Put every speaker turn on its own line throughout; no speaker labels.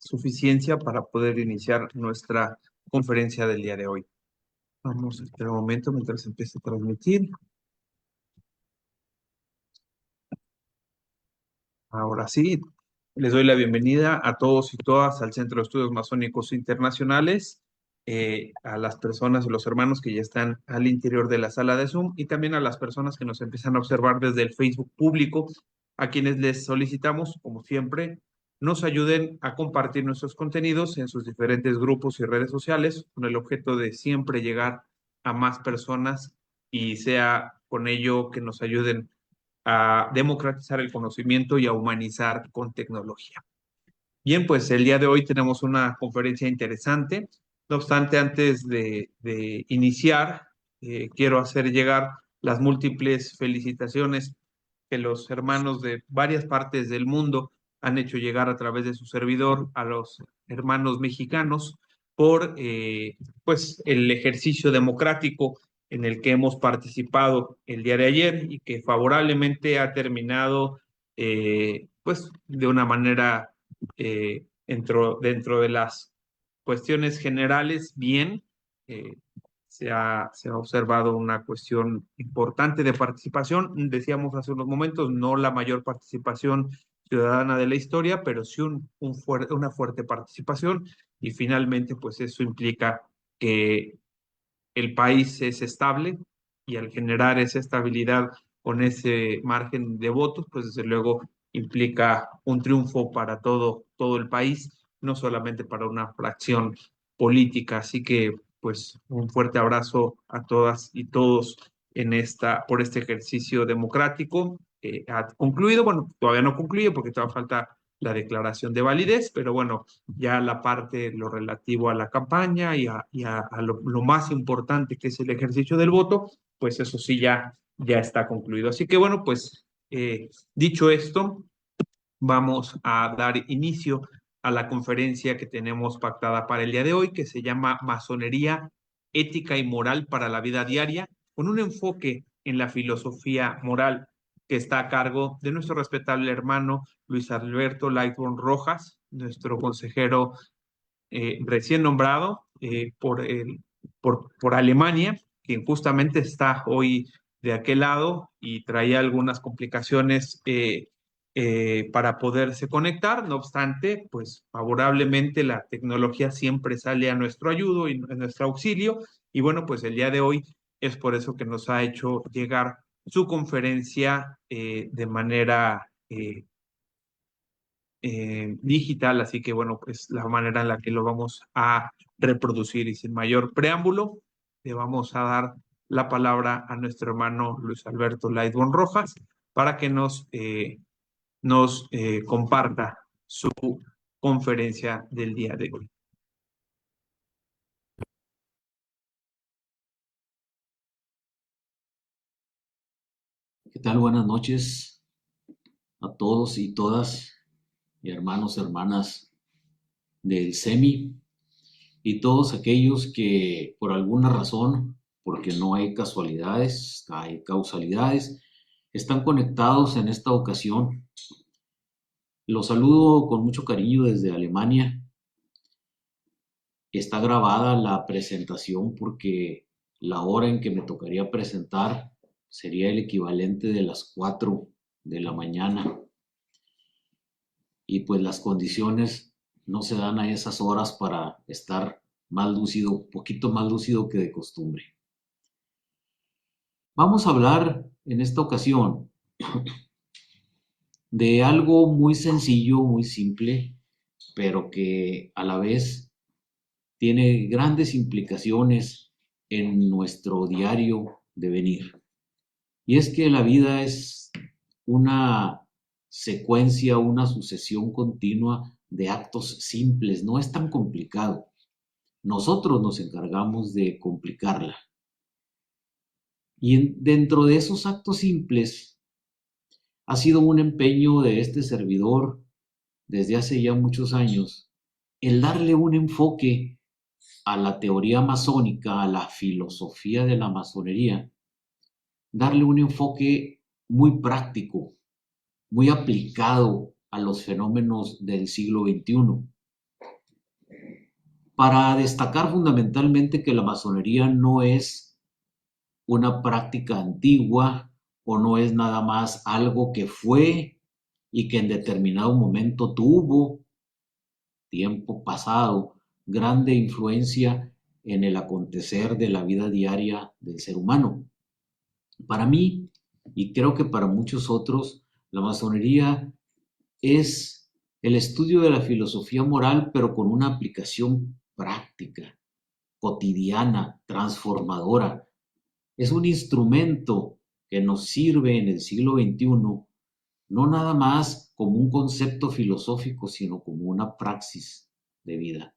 suficiencia para poder iniciar nuestra conferencia del día de hoy. Vamos a esperar un momento mientras empiece a transmitir. Ahora sí, les doy la bienvenida a todos y todas al Centro de Estudios Masónicos Internacionales, a las personas y los hermanos que ya están al interior de la sala de Zoom y también a las personas que nos empiezan a observar desde el Facebook público, a quienes les solicitamos, como siempre, nos ayuden a compartir nuestros contenidos en sus diferentes grupos y redes sociales con el objeto de siempre llegar a más personas y sea con ello que nos ayuden a democratizar el conocimiento y a humanizar con tecnología. Bien, pues el día de hoy tenemos una conferencia interesante. No obstante, antes de iniciar, quiero hacer llegar las múltiples felicitaciones que los hermanos de varias partes del mundo han hecho llegar a través de su servidor a los hermanos mexicanos por pues el ejercicio democrático en el que hemos participado el día de ayer y que favorablemente ha terminado pues de una manera dentro de las cuestiones generales bien. eh, se ha observado una cuestión importante de participación. Decíamos hace unos momentos, no la mayor participación ciudadana de la historia, pero sí una fuerte participación y finalmente pues eso implica que el país es estable y al generar esa estabilidad con ese margen de votos, pues desde luego implica un triunfo para todo el país, no solamente para una fracción política. Así que pues un fuerte abrazo a todas y todos por este ejercicio democrático. Ha concluido, bueno, todavía no concluye porque todavía falta la declaración de validez, pero bueno, ya la parte, lo relativo a la campaña y a lo más importante que es el ejercicio del voto, pues eso sí ya está concluido. Así que bueno, pues dicho esto, vamos a dar inicio a la conferencia que tenemos pactada para el día de hoy, que se llama Masonería, Ética y Moral para la Vida Diaria, con un enfoque en la filosofía moral que está a cargo de nuestro respetable hermano Luis Alberto Lightborn Rojas, nuestro consejero recién nombrado por Alemania, quien justamente está hoy de aquel lado y traía algunas complicaciones para poderse conectar. No obstante, pues favorablemente la tecnología siempre sale a nuestro ayudo y a nuestro auxilio. Y bueno, pues el día de hoy es por eso que nos ha hecho llegar su conferencia de manera digital, así que bueno, pues la manera en la que lo vamos a reproducir y sin mayor preámbulo, le vamos a dar la palabra a nuestro hermano Luis Alberto Lightborn Rojas para que nos comparta su conferencia del día de hoy.
¿Qué tal? Buenas noches a todos y todas, y hermanos, hermanas del SEMI, y todos aquellos que por alguna razón, porque no hay casualidades, hay causalidades, están conectados en esta ocasión. Los saludo con mucho cariño desde Alemania. Está grabada la presentación porque la hora en que me tocaría presentar sería el equivalente de las 4 de la mañana. Y pues las condiciones no se dan a esas horas para estar más lúcido, poquito más lúcido que de costumbre. Vamos a hablar en esta ocasión de algo muy sencillo, muy simple, pero que a la vez tiene grandes implicaciones en nuestro diario devenir. Y es que la vida es una secuencia, una sucesión continua de actos simples, no es tan complicado. Nosotros nos encargamos de complicarla. Y dentro de esos actos simples ha sido un empeño de este servidor desde hace ya muchos años el darle un enfoque a la teoría masónica, a la filosofía de la masonería, darle un enfoque muy práctico, muy aplicado a los fenómenos del siglo XXI. para destacar fundamentalmente que la masonería no es una práctica antigua o no es nada más algo que fue y que en determinado momento tuvo, tiempo pasado, grande influencia en el acontecer de la vida diaria del ser humano. Para mí, y creo que para muchos otros, la masonería es el estudio de la filosofía moral, pero con una aplicación práctica, cotidiana, transformadora. Es un instrumento que nos sirve en el siglo XXI, no nada más como un concepto filosófico, sino como una praxis de vida.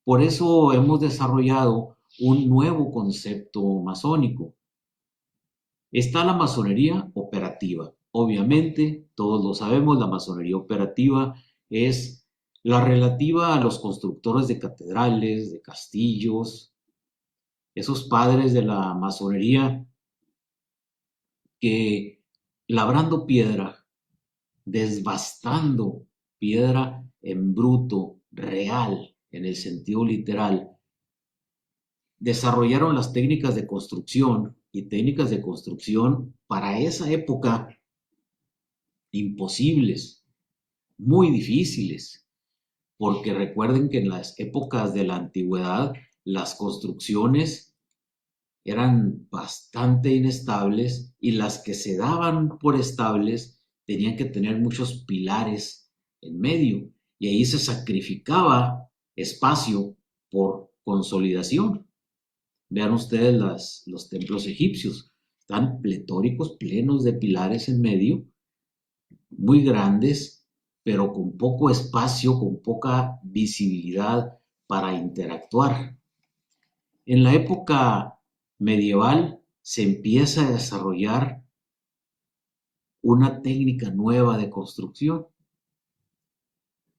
Por eso hemos desarrollado un nuevo concepto masónico. Está la masonería operativa. Obviamente, todos lo sabemos, la masonería operativa es la relativa a los constructores de catedrales, de castillos, esos padres de la masonería que labrando piedra, desbastando piedra en bruto, real, en el sentido literal, desarrollaron las técnicas de construcción y técnicas de construcción para esa época imposibles, muy difíciles, porque recuerden que en las épocas de la antigüedad las construcciones eran bastante inestables y las que se daban por estables tenían que tener muchos pilares en medio y ahí se sacrificaba espacio por consolidación. Vean ustedes los templos egipcios, están pletóricos, plenos de pilares en medio, muy grandes, pero con poco espacio, con poca visibilidad para interactuar. En la época medieval se empieza a desarrollar una técnica nueva de construcción.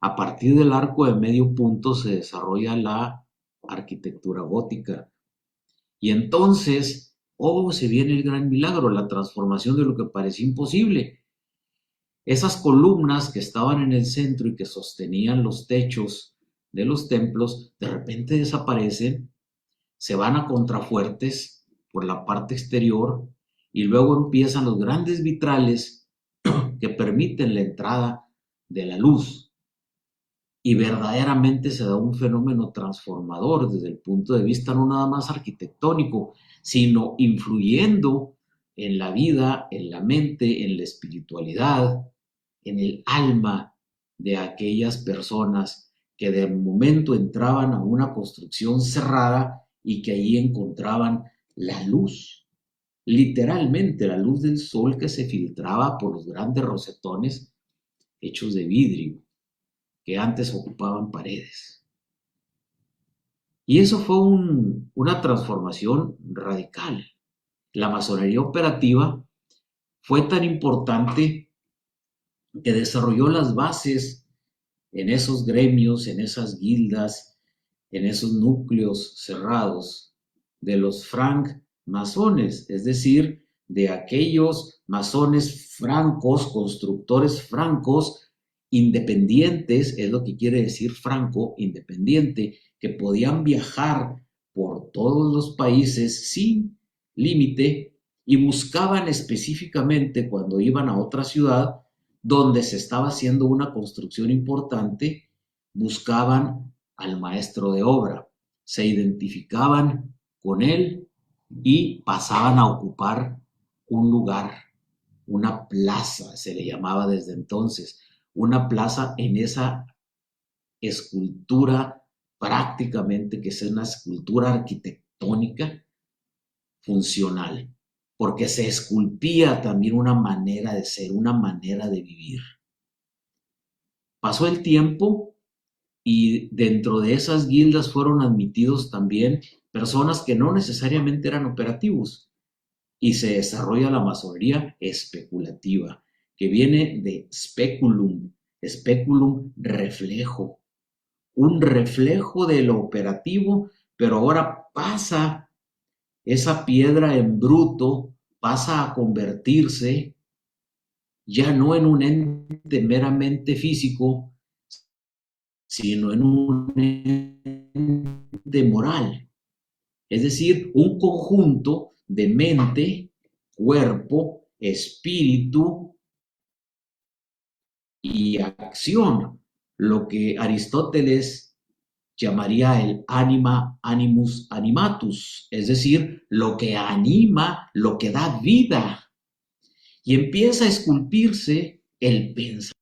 A partir del arco de medio punto se desarrolla la arquitectura gótica. Y entonces, se viene el gran milagro, la transformación de lo que parecía imposible. Esas columnas que estaban en el centro y que sostenían los techos de los templos, de repente desaparecen, se van a contrafuertes por la parte exterior y luego empiezan los grandes vitrales que permiten la entrada de la luz. Y verdaderamente se da un fenómeno transformador desde el punto de vista no nada más arquitectónico, sino influyendo en la vida, en la mente, en la espiritualidad, en el alma de aquellas personas que de momento entraban a una construcción cerrada y que allí encontraban la luz, literalmente la luz del sol que se filtraba por los grandes rosetones hechos de vidrio que antes ocupaban paredes. Y eso fue una transformación radical. La masonería operativa fue tan importante que desarrolló las bases en esos gremios, en esas guildas, en esos núcleos cerrados de los francmasones, es decir, de aquellos masones francos, constructores francos, independientes, es lo que quiere decir franco, independiente, que podían viajar por todos los países sin límite y buscaban específicamente cuando iban a otra ciudad donde se estaba haciendo una construcción importante, buscaban al maestro de obra, se identificaban con él y pasaban a ocupar un lugar, una plaza, se le llamaba desde entonces, una plaza en esa escultura prácticamente que es una escultura arquitectónica funcional, porque se esculpía también una manera de ser, una manera de vivir. Pasó el tiempo y dentro de esas guildas fueron admitidos también personas que no necesariamente eran operativos y se desarrolla la masonería especulativa, que viene de speculum reflejo, un reflejo de lo operativo, pero ahora pasa esa piedra en bruto, pasa a convertirse ya no en un ente meramente físico, sino en un ente moral, es decir, un conjunto de mente, cuerpo, espíritu y acción, lo que Aristóteles llamaría el anima animus animatus, es decir, lo que anima, lo que da vida, y empieza a esculpirse el pensamiento.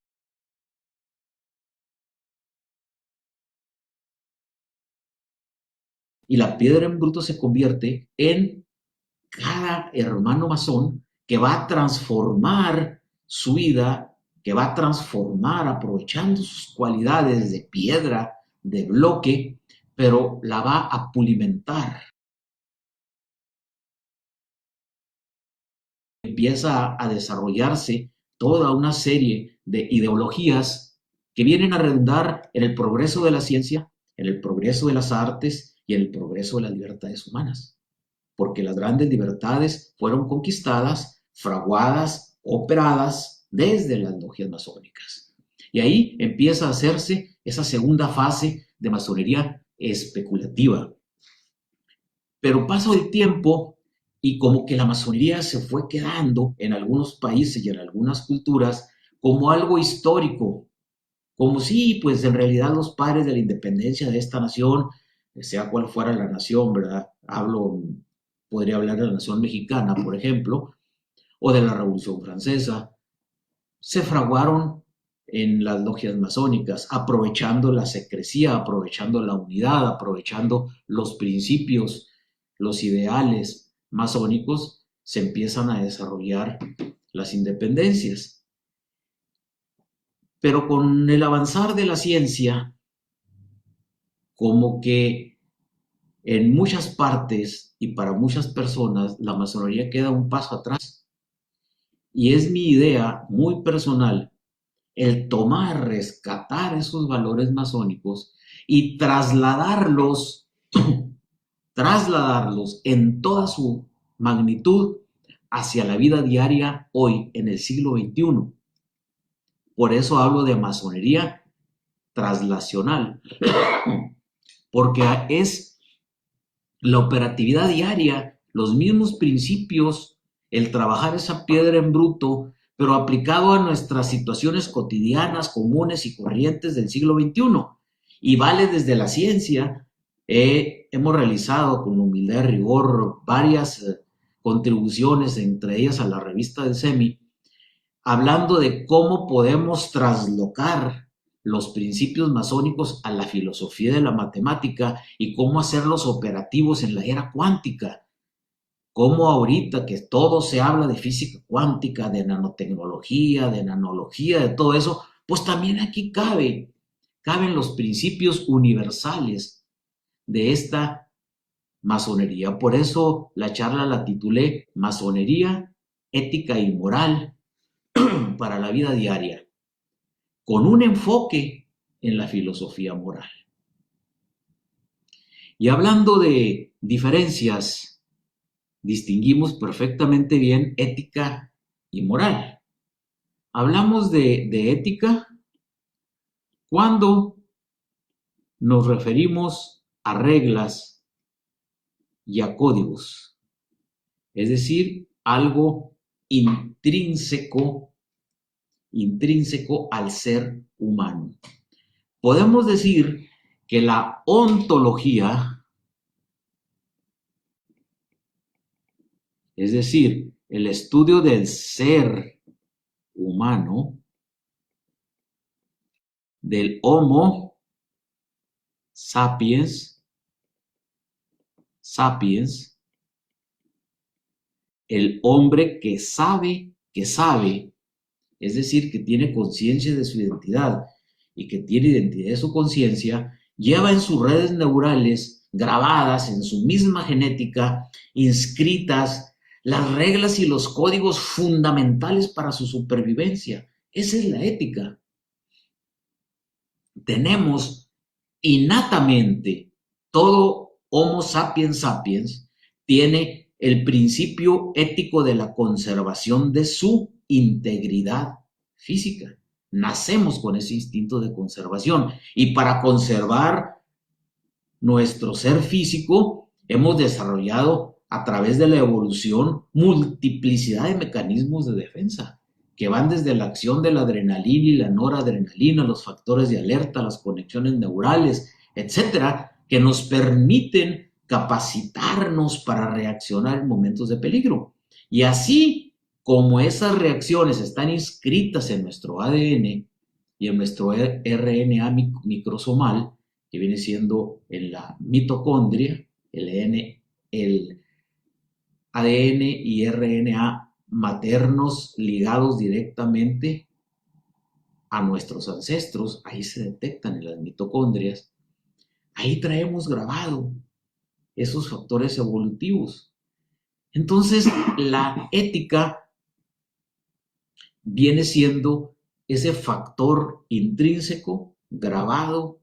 Y la piedra en bruto se convierte en cada hermano masón que va a transformar su vida, que va a transformar aprovechando sus cualidades de piedra, de bloque, pero la va a pulimentar. Empieza a desarrollarse toda una serie de ideologías que vienen a redundar en el progreso de la ciencia, en el progreso de las artes y en el progreso de las libertades humanas. Porque las grandes libertades fueron conquistadas, fraguadas, operadas desde las logias masónicas. Y ahí empieza a hacerse esa segunda fase de masonería especulativa. Pero pasa el tiempo y como que la masonería se fue quedando en algunos países y en algunas culturas como algo histórico, como si pues en realidad los padres de la independencia de esta nación, sea cual fuera la nación, ¿verdad? Podría hablar de la nación mexicana, por ejemplo, o de la Revolución Francesa, se fraguaron en las logias masónicas, aprovechando la secrecía, aprovechando la unidad, aprovechando los principios, los ideales masónicos, se empiezan a desarrollar las independencias. Pero con el avanzar de la ciencia, como que en muchas partes y para muchas personas la masonería queda un paso atrás. Y es mi idea muy personal el tomar, rescatar esos valores masónicos y trasladarlos en toda su magnitud hacia la vida diaria hoy en el siglo XXI. Por eso hablo de masonería traslacional, porque es la operatividad diaria, los mismos principios, el trabajar esa piedra en bruto, pero aplicado a nuestras situaciones cotidianas, comunes y corrientes del siglo XXI. Y vale desde la ciencia. Hemos realizado con humildad y rigor varias contribuciones, entre ellas a la revista del SEMI, hablando de cómo podemos traslocar los principios masónicos a la filosofía de la matemática y cómo hacerlos operativos en la era cuántica. Cómo ahorita que todo se habla de física cuántica, de nanotecnología, de nanología, de todo eso, pues también aquí caben los principios universales de esta masonería. Por eso la charla la titulé Masonería, Ética y Moral para la vida diaria, con un enfoque en la filosofía moral. Y hablando de diferencias, distinguimos perfectamente bien ética y moral. Hablamos de ética cuando nos referimos a reglas y a códigos, es decir, algo intrínseco al ser humano. Podemos decir que la ontología, es decir, el estudio del ser humano, del Homo sapiens, el hombre que sabe, es decir, que tiene conciencia de su identidad y que tiene identidad de su conciencia, lleva en sus redes neurales, grabadas en su misma genética, inscritas las reglas y los códigos fundamentales para su supervivencia. Esa es la ética. Tenemos innatamente, todo Homo sapiens sapiens tiene el principio ético de la conservación de su integridad física. nacemos con ese instinto de conservación. Y para conservar nuestro ser físico, hemos desarrollado a través de la evolución multiplicidad de mecanismos de defensa, que van desde la acción de la adrenalina y la noradrenalina, los factores de alerta, las conexiones neurales, etcétera, que nos permiten capacitarnos para reaccionar en momentos de peligro. Y así como esas reacciones están inscritas en nuestro ADN y en nuestro RNA microsomal, que viene siendo en la mitocondria, el ADN y RNA maternos ligados directamente a nuestros ancestros, ahí se detectan en las mitocondrias, ahí traemos grabado esos factores evolutivos. Entonces, la ética viene siendo ese factor intrínseco, grabado,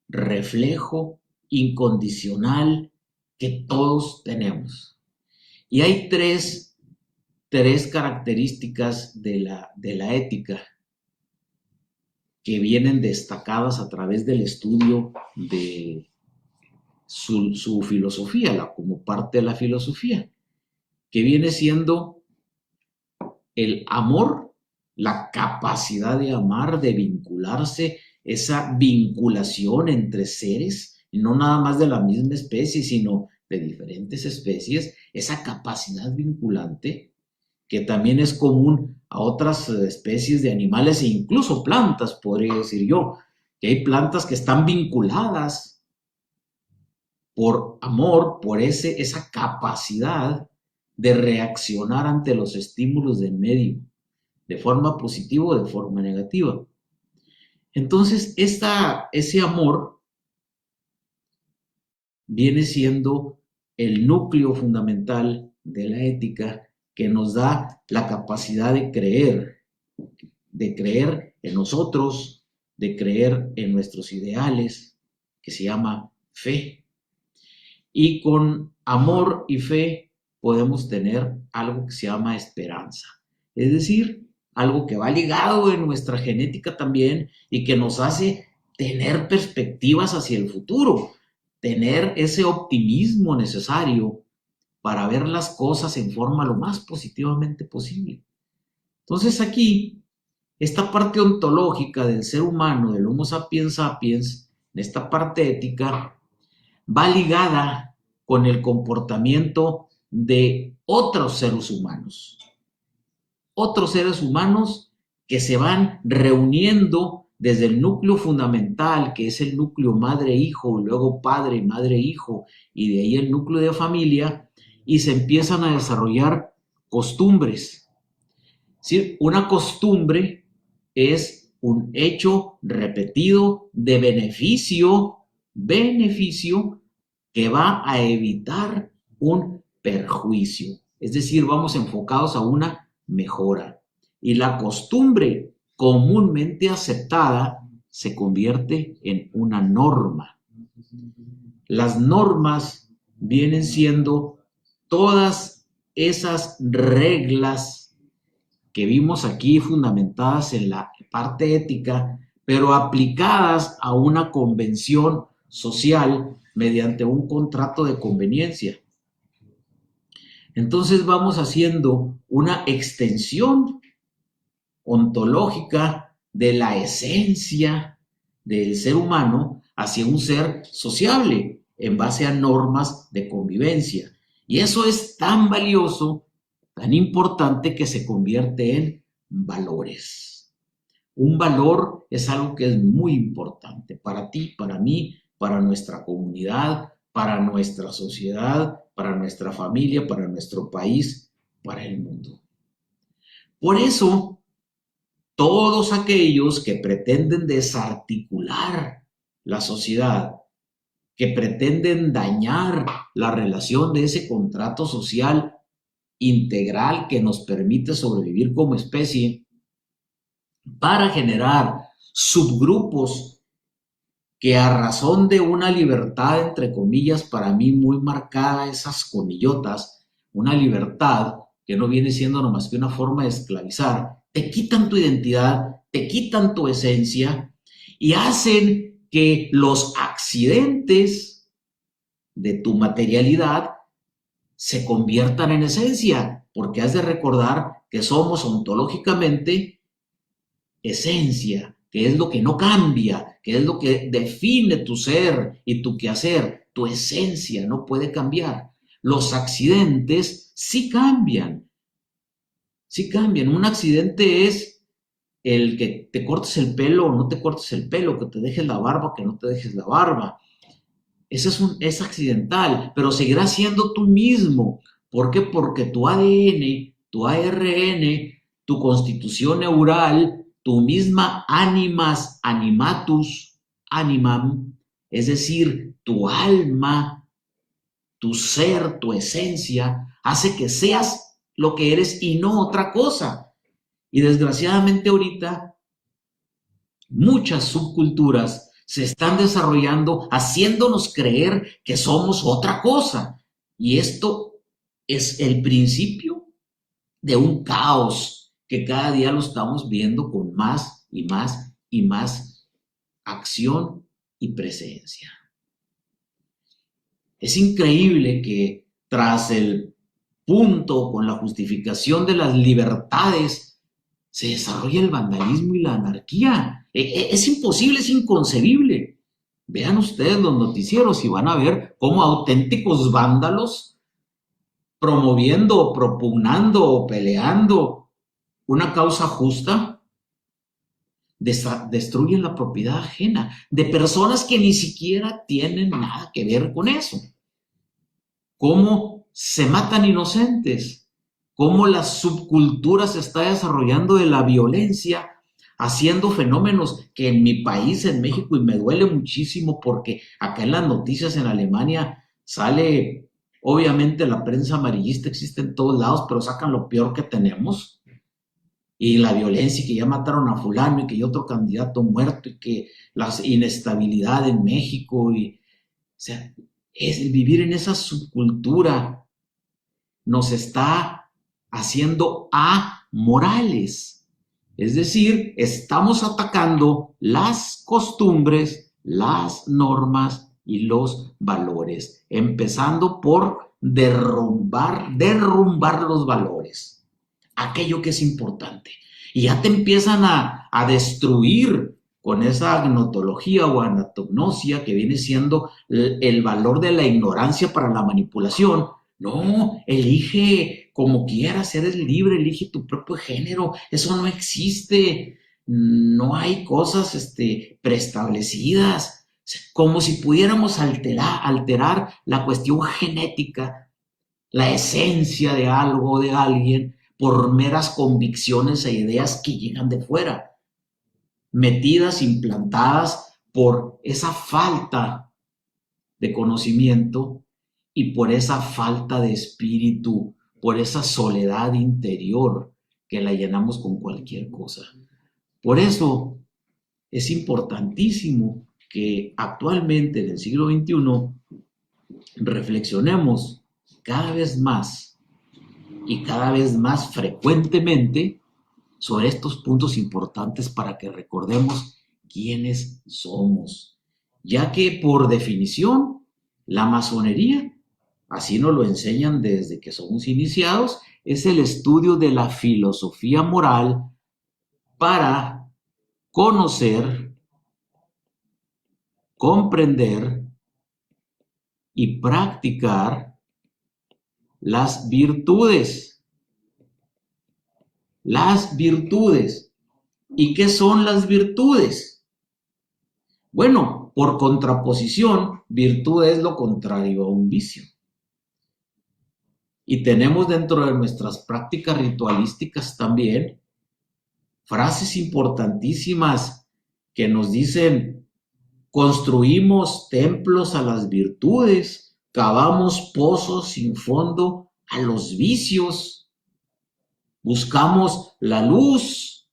reflejo, incondicional que todos tenemos. Y hay tres características de la ética que vienen destacadas a través del estudio de su filosofía, como parte de la filosofía, que viene siendo el amor, la capacidad de amar, de vincularse, esa vinculación entre seres, y no nada más de la misma especie, sino de diferentes especies, esa capacidad vinculante que también es común a otras especies de animales e incluso plantas, podría decir yo, que hay plantas que están vinculadas por amor, por esa capacidad de reaccionar ante los estímulos del medio, de forma positiva o de forma negativa. Entonces, ese amor viene siendo el núcleo fundamental de la ética que nos da la capacidad de creer en nosotros, de creer en nuestros ideales, que se llama fe. Y con amor y fe podemos tener algo que se llama esperanza, es decir, algo que va ligado en nuestra genética también y que nos hace tener perspectivas hacia el futuro, tener ese optimismo necesario para ver las cosas en forma lo más positivamente posible. Entonces aquí, esta parte ontológica del ser humano, del Homo sapiens sapiens, en esta parte ética, va ligada con el comportamiento de otros seres humanos. Otros seres humanos que se van reuniendo desde el núcleo fundamental, que es el núcleo madre-hijo, luego padre, madre-hijo, y de ahí el núcleo de familia, y se empiezan a desarrollar costumbres. ¿Sí? Una costumbre es un hecho repetido de beneficio que va a evitar un perjuicio. Es decir, vamos enfocados a una mejora. Y la costumbre comúnmente aceptada se convierte en una norma. Las normas vienen siendo todas esas reglas que vimos aquí fundamentadas en la parte ética, pero aplicadas a una convención social mediante un contrato de conveniencia. Entonces vamos haciendo una extensión ontológica de la esencia del ser humano hacia un ser sociable en base a normas de convivencia. Y eso es tan valioso, tan importante, que se convierte en valores. Un valor es algo que es muy importante para ti, para mí, para nuestra comunidad, para nuestra sociedad, para nuestra familia, para nuestro país, para el mundo. Por eso, todos aquellos que pretenden desarticular la sociedad, que pretenden dañar la relación de ese contrato social integral que nos permite sobrevivir como especie, para generar subgrupos que a razón de una libertad, entre comillas, para mí muy marcada, esas comillotas, una libertad que no viene siendo nomás que una forma de esclavizar, te quitan tu identidad te quitan tu esencia y hacen que los accidentes de tu materialidad se conviertan en esencia, porque has de recordar que somos ontológicamente esencia, que es lo que no cambia, que es lo que define tu ser y tu quehacer. Tu esencia no puede cambiar. Los accidentes sí cambian, sí cambian. Un accidente es el que te cortes el pelo o no te cortes el pelo, que te dejes la barba o que no te dejes la barba. Eso es accidental, pero seguirás siendo tú mismo. ¿Por qué? Porque tu ADN, tu ARN, tu constitución neural, tu misma animatus, animam, es decir, tu alma, tu ser, tu esencia, hace que seas lo que eres y no otra cosa. Y desgraciadamente ahorita muchas subculturas se están desarrollando haciéndonos creer que somos otra cosa. Y esto es el principio de un caos que cada día lo estamos viendo con más y más y más acción y presencia. Es increíble que tras el punto con la justificación de las libertades se desarrolla el vandalismo y la anarquía. Es imposible, es inconcebible. Vean ustedes los noticieros y van a ver cómo auténticos vándalos promoviendo, propugnando o peleando una causa justa destruyen la propiedad ajena de personas que ni siquiera tienen nada que ver con eso. Cómo se matan inocentes, cómo la subcultura se está desarrollando de la violencia, haciendo fenómenos que en mi país, en México, y me duele muchísimo porque acá en las noticias en Alemania sale, obviamente la prensa amarillista existe en todos lados, pero sacan lo peor que tenemos. Y la violencia, y que ya mataron a fulano, y que hay otro candidato muerto, y que la inestabilidad en México, y, o sea, es vivir en esa subcultura nos está haciendo amorales. Es decir, estamos atacando las costumbres, las normas y los valores, empezando por derrumbar los valores, aquello que es importante. Y ya te empiezan a destruir con esa agnotología o anatognosia que viene siendo el valor de la ignorancia para la manipulación. No, elige como quieras, eres libre, elige tu propio género, eso no existe, no hay cosas preestablecidas, como si pudiéramos alterar la cuestión genética, la esencia de algo, de alguien, por meras convicciones e ideas que llegan de fuera, metidas, implantadas por esa falta de conocimiento y por esa falta de espíritu, por esa soledad interior que la llenamos con cualquier cosa. Por eso es importantísimo que actualmente en el siglo XXI reflexionemos cada vez más y cada vez más frecuentemente sobre estos puntos importantes para que recordemos quiénes somos, ya que por definición la masonería, así nos lo enseñan desde que somos iniciados, es el estudio de la filosofía moral para conocer, comprender y practicar las virtudes. Las virtudes. ¿Y qué son las virtudes? Bueno, por contraposición, virtud es lo contrario a un vicio. Y tenemos dentro de nuestras prácticas ritualísticas también frases importantísimas que nos dicen: construimos templos a las virtudes, cavamos pozos sin fondo a los vicios, buscamos la luz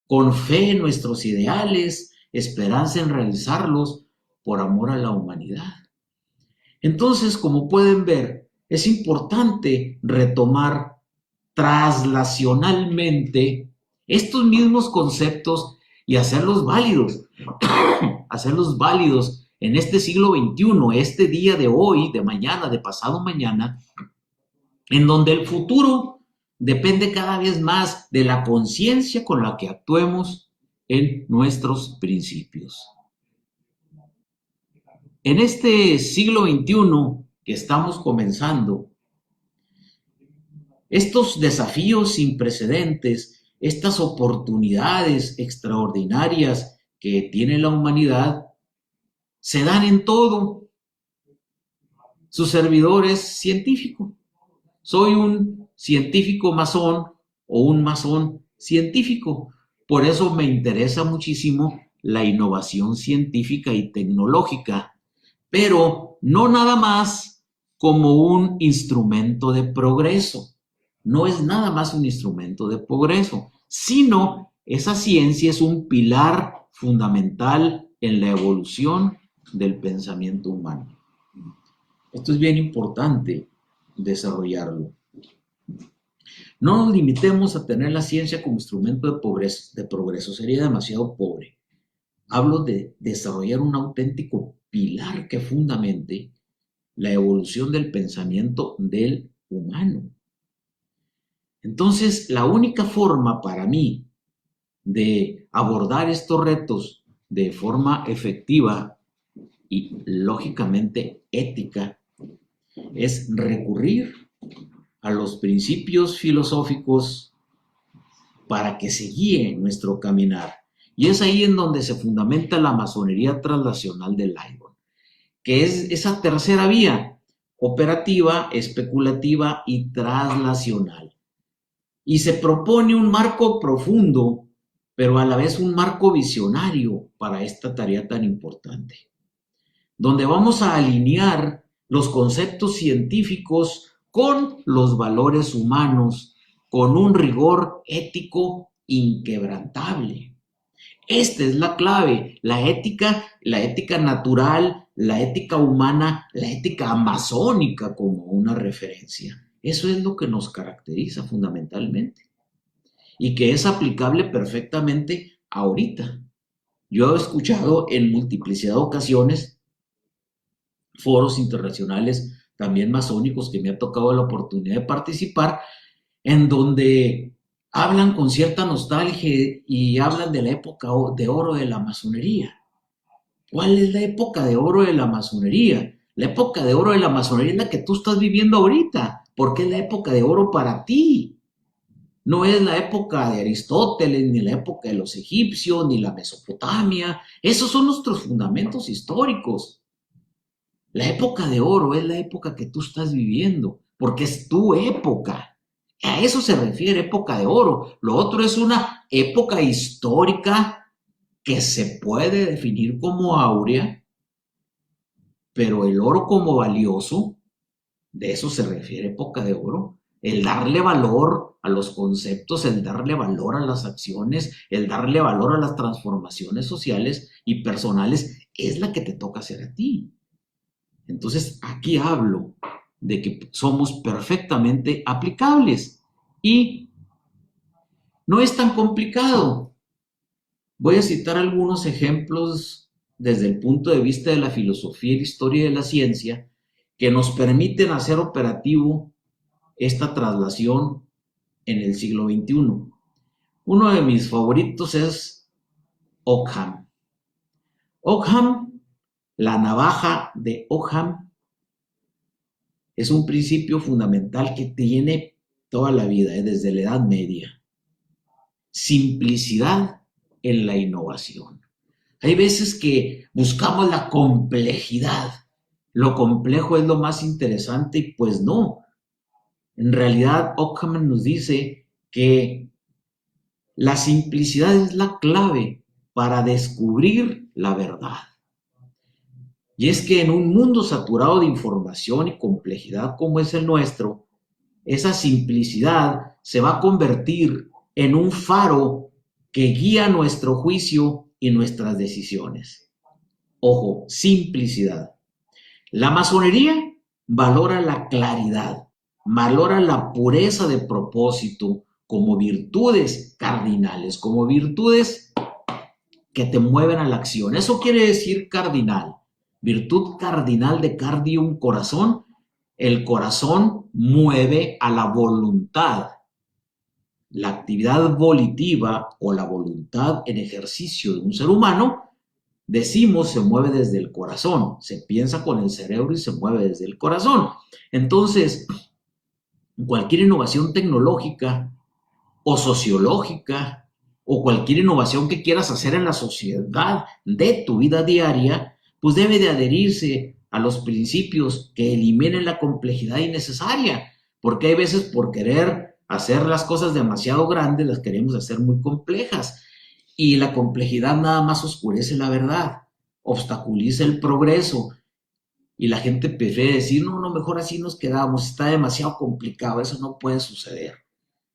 con fe en nuestros ideales, esperanza en realizarlos por amor a la humanidad. Entonces, como pueden ver, es importante retomar traslacionalmente estos mismos conceptos y hacerlos válidos, hacerlos válidos en este siglo XXI, este día de hoy, de mañana, de pasado mañana, en donde el futuro depende cada vez más de la conciencia con la que actuemos en nuestros principios. En este siglo XXI que estamos comenzando, estos desafíos sin precedentes, estas oportunidades extraordinarias que tiene la humanidad, se dan en todo. Su servidor es científico. Soy un científico masón o un masón científico. Por eso me interesa muchísimo la innovación científica y tecnológica, pero no nada más como un instrumento de progreso. No es nada más un instrumento de progreso, sino esa ciencia es un pilar fundamental en la evolución del pensamiento humano. Esto es bien importante desarrollarlo. No nos limitemos a tener la ciencia como instrumento de progreso, sería demasiado pobre. Hablo de desarrollar un auténtico pilar que fundamente la evolución del pensamiento del humano. Entonces, la única forma para mí de abordar estos retos de forma efectiva y lógicamente ética es recurrir a los principios filosóficos para que se guíe nuestro caminar. Y es ahí en donde se fundamenta la masonería translacional de Lydon, que es esa tercera vía, operativa, especulativa y translacional. Y se propone un marco profundo, pero a la vez un marco visionario para esta tarea tan importante, donde vamos a alinear los conceptos científicos con los valores humanos, con un rigor ético inquebrantable. Esta es la clave, la ética natural, la ética humana, la ética amazónica como una referencia. Eso es lo que nos caracteriza fundamentalmente y que es aplicable perfectamente ahorita. Yo he escuchado en multiplicidad de ocasiones foros internacionales, también masónicos, que me ha tocado la oportunidad de participar, en donde hablan con cierta nostalgia y hablan de la época de oro de la masonería. ¿Cuál es la época de oro de la masonería? La época de oro de la masonería es la que tú estás viviendo ahorita, porque es la época de oro para ti. No es la época de Aristóteles, ni la época de los egipcios, ni la Mesopotamia. Esos son nuestros fundamentos históricos. La época de oro es la época que tú estás viviendo, porque es tu época. A eso se refiere época de oro. Lo otro es una época histórica que se puede definir como áurea, pero el oro como valioso, de eso se refiere época de oro. El darle valor a los conceptos, el darle valor a las acciones, el darle valor a las transformaciones sociales y personales es la que te toca hacer a ti. Entonces, aquí hablo de que somos perfectamente aplicables y no es tan complicado. Voy a citar algunos ejemplos desde el punto de vista de la filosofía y la historia de la ciencia que nos permiten hacer operativo esta traslación en el siglo XXI. Uno de mis favoritos es Ockham. Ockham, la navaja de Ockham, es un principio fundamental que tiene toda la vida, desde la Edad Media. Simplicidad en la innovación. Hay veces que buscamos la complejidad. Lo complejo es lo más interesante y pues no. En realidad, Ockham nos dice que la simplicidad es la clave para descubrir la verdad. Y es que en un mundo saturado de información y complejidad como es el nuestro, esa simplicidad se va a convertir en un faro que guía nuestro juicio y nuestras decisiones. Ojo, simplicidad. La masonería valora la claridad, valora la pureza de propósito, como virtudes cardinales, como virtudes que te mueven a la acción. Eso quiere decir cardinal. Virtud cardinal de cardium, corazón. El corazón mueve a la voluntad. La actividad volitiva o la voluntad en ejercicio de un ser humano, decimos, se mueve desde el corazón. Se piensa con el cerebro y se mueve desde el corazón. Entonces, cualquier innovación tecnológica o sociológica o cualquier innovación que quieras hacer en la sociedad de tu vida diaria, pues debe de adherirse a los principios que eliminen la complejidad innecesaria, porque hay veces por querer hacer las cosas demasiado grandes, las queremos hacer muy complejas, y la complejidad nada más oscurece la verdad, obstaculiza el progreso, y la gente prefiere decir, no, mejor así nos quedamos, está demasiado complicado, eso no puede suceder.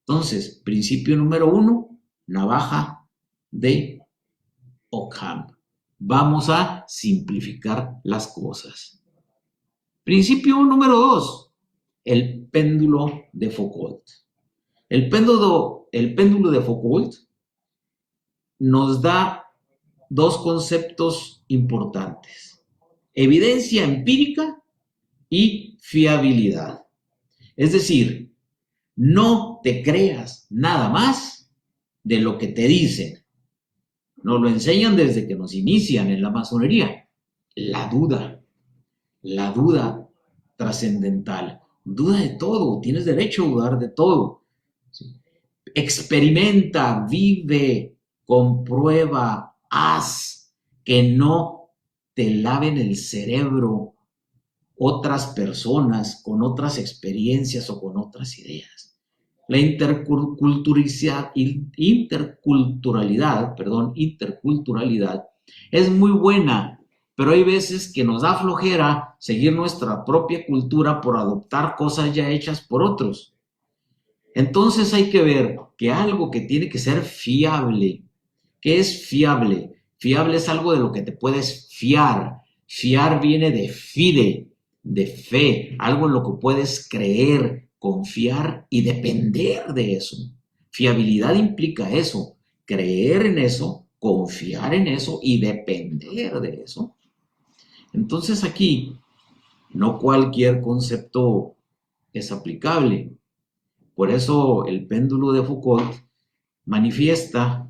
Entonces, principio número 1, navaja de Ockham. Vamos a simplificar las cosas. Principio número 2, el péndulo de Foucault. El péndulo de Foucault nos da dos conceptos importantes: evidencia empírica y fiabilidad. Es decir, no te creas nada más de lo que te dicen. Nos lo enseñan desde que nos inician en la masonería. La duda trascendental. Duda de todo, tienes derecho a dudar de todo. ¿Sí? Experimenta, vive, comprueba, haz, que no te laven el cerebro otras personas con otras experiencias o con otras ideas. La interculturalidad es muy buena, pero hay veces que nos da flojera seguir nuestra propia cultura por adoptar cosas ya hechas por otros. Entonces hay que ver que algo que tiene que ser fiable. ¿Qué es fiable? Fiable es algo de lo que te puedes fiar. Fiar viene de fide, de fe, algo en lo que puedes creer, confiar y depender de eso. Fiabilidad implica eso, creer en eso, confiar en eso y depender de eso. Entonces aquí, no cualquier concepto es aplicable. Por eso el péndulo de Foucault manifiesta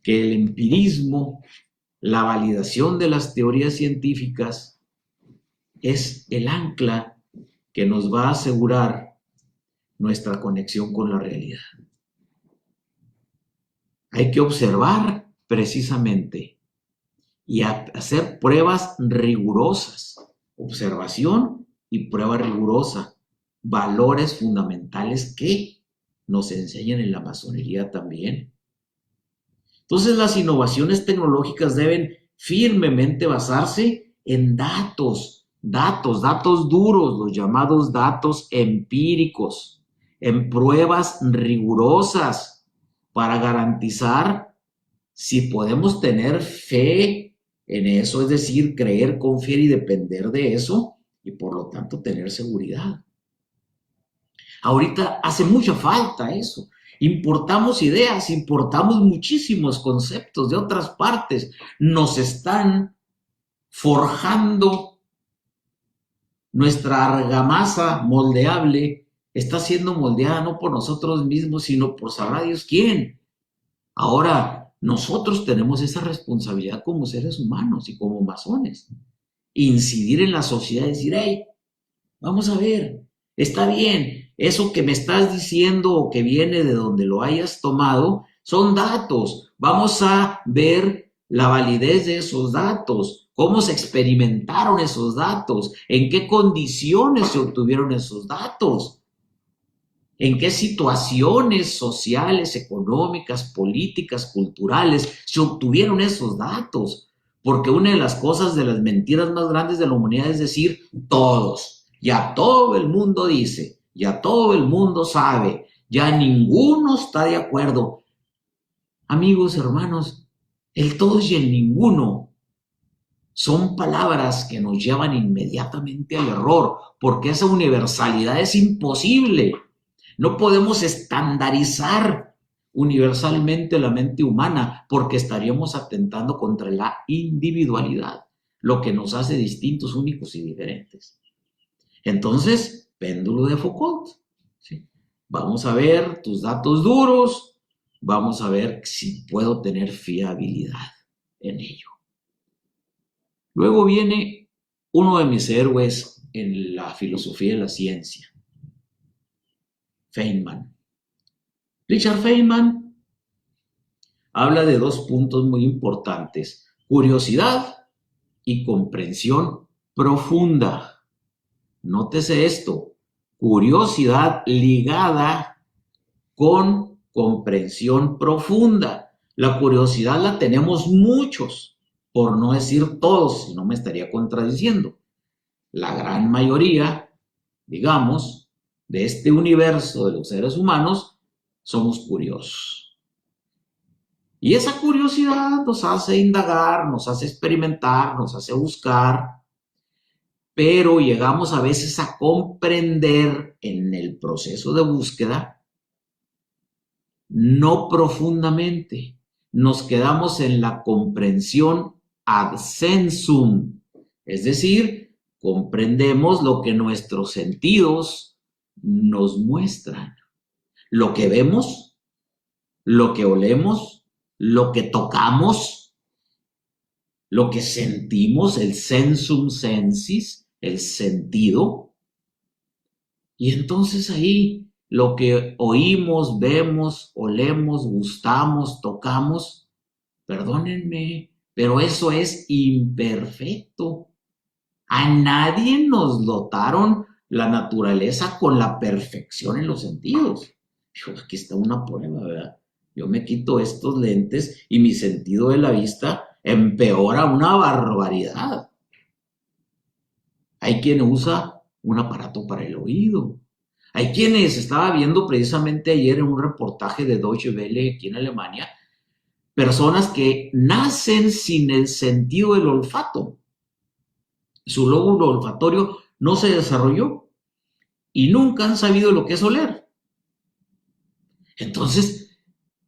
que el empirismo, la validación de las teorías científicas, es el ancla que nos va a asegurar nuestra conexión con la realidad. Hay que observar precisamente y hacer pruebas rigurosas. Observación y prueba rigurosa. Valores fundamentales que nos enseñan en la masonería también. Entonces, las innovaciones tecnológicas deben firmemente basarse en datos duros, los llamados datos empíricos, en pruebas rigurosas para garantizar si podemos tener fe en eso, es decir, creer, confiar y depender de eso, y por lo tanto tener seguridad. Ahorita hace mucha falta eso. Importamos ideas, importamos muchísimos conceptos de otras partes. Nos están forjando nuestra argamasa moldeable, está siendo moldeada no por nosotros mismos, sino por sabrá Dios quién. Ahora, nosotros tenemos esa responsabilidad como seres humanos y como masones. Incidir en la sociedad y decir, hey, vamos a ver, está bien, eso que me estás diciendo o que viene de donde lo hayas tomado, son datos. Vamos a ver la validez de esos datos, cómo se experimentaron esos datos, en qué condiciones se obtuvieron esos datos, en qué situaciones sociales, económicas, políticas, culturales se obtuvieron esos datos. Porque una de las cosas, de las mentiras más grandes de la humanidad es decir, todos, ya todo el mundo dice, ya todo el mundo sabe, ya ninguno está de acuerdo. Amigos, hermanos, el todos y el ninguno son palabras que nos llevan inmediatamente al error, porque esa universalidad es imposible. No podemos estandarizar universalmente la mente humana porque estaríamos atentando contra la individualidad, lo que nos hace distintos, únicos y diferentes. Entonces, péndulo de Foucault. ¿Sí? Vamos a ver tus datos duros, vamos a ver si puedo tener fiabilidad en ello. Luego viene uno de mis héroes en la filosofía de la ciencia, Feynman. Richard Feynman habla de dos puntos muy importantes: curiosidad y comprensión profunda. Nótese esto: curiosidad ligada con comprensión profunda. La curiosidad la tenemos muchos, por no decir todos, si no me estaría contradiciendo. La gran mayoría, digamos, de este universo de los seres humanos, somos curiosos. Y esa curiosidad nos hace indagar, nos hace experimentar, nos hace buscar, pero llegamos a veces a comprender en el proceso de búsqueda, no profundamente. Nos quedamos en la comprensión ad sensum, es decir, comprendemos lo que nuestros sentidos nos muestran, lo que vemos, lo que olemos, lo que tocamos, lo que sentimos, el sensum sensis, el sentido. Y entonces ahí lo que oímos, vemos, olemos, gustamos, tocamos, perdónenme, pero eso es imperfecto. A nadie nos dotaron la naturaleza con la perfección en los sentidos. Aquí está una prueba, ¿verdad? Yo me quito estos lentes y mi sentido de la vista empeora una barbaridad. Hay quien usa un aparato para el oído. Hay quienes, estaba viendo precisamente ayer en un reportaje de Deutsche Welle aquí en Alemania, personas que nacen sin el sentido del olfato. Su lóbulo olfatorio no se desarrolló y nunca han sabido lo que es oler. Entonces,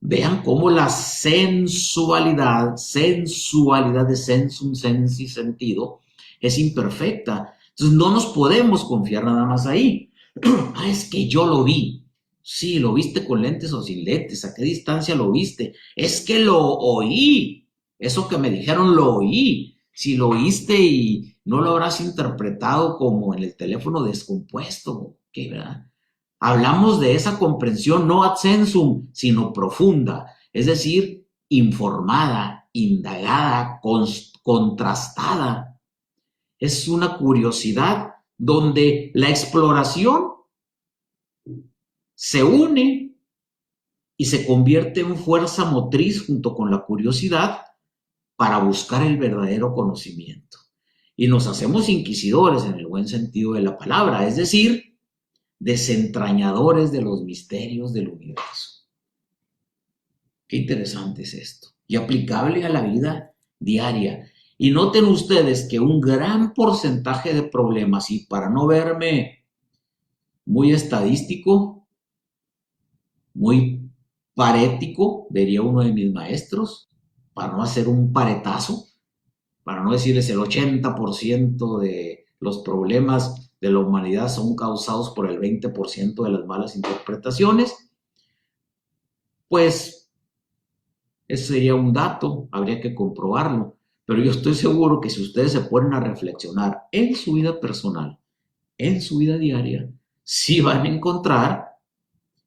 vean cómo la sensualidad de sensum, sensi, sentido, es imperfecta. Entonces, no nos podemos confiar nada más ahí. Es que yo lo vi. Sí, lo viste con lentes o sin lentes. ¿A qué distancia lo viste? Es que lo oí. Eso que me dijeron lo oí. Si lo oíste y no lo habrás interpretado como en el teléfono descompuesto, ¿qué, verdad? Hablamos de esa comprensión no ad sensum, sino profunda, es decir, informada, indagada, contrastada. Es una curiosidad donde la exploración se une y se convierte en fuerza motriz junto con la curiosidad para buscar el verdadero conocimiento. Y nos hacemos inquisidores en el buen sentido de la palabra, es decir, desentrañadores de los misterios del universo. Qué interesante es esto y aplicable a la vida diaria. Y noten ustedes que un gran porcentaje de problemas, y para no verme muy estadístico, muy parético, diría uno de mis maestros, para no hacer un paretazo, para no decirles el 80% de los problemas de la humanidad son causados por el 20% de las malas interpretaciones, pues ese sería un dato, habría que comprobarlo, pero yo estoy seguro que si ustedes se ponen a reflexionar en su vida personal, en su vida diaria, sí van a encontrar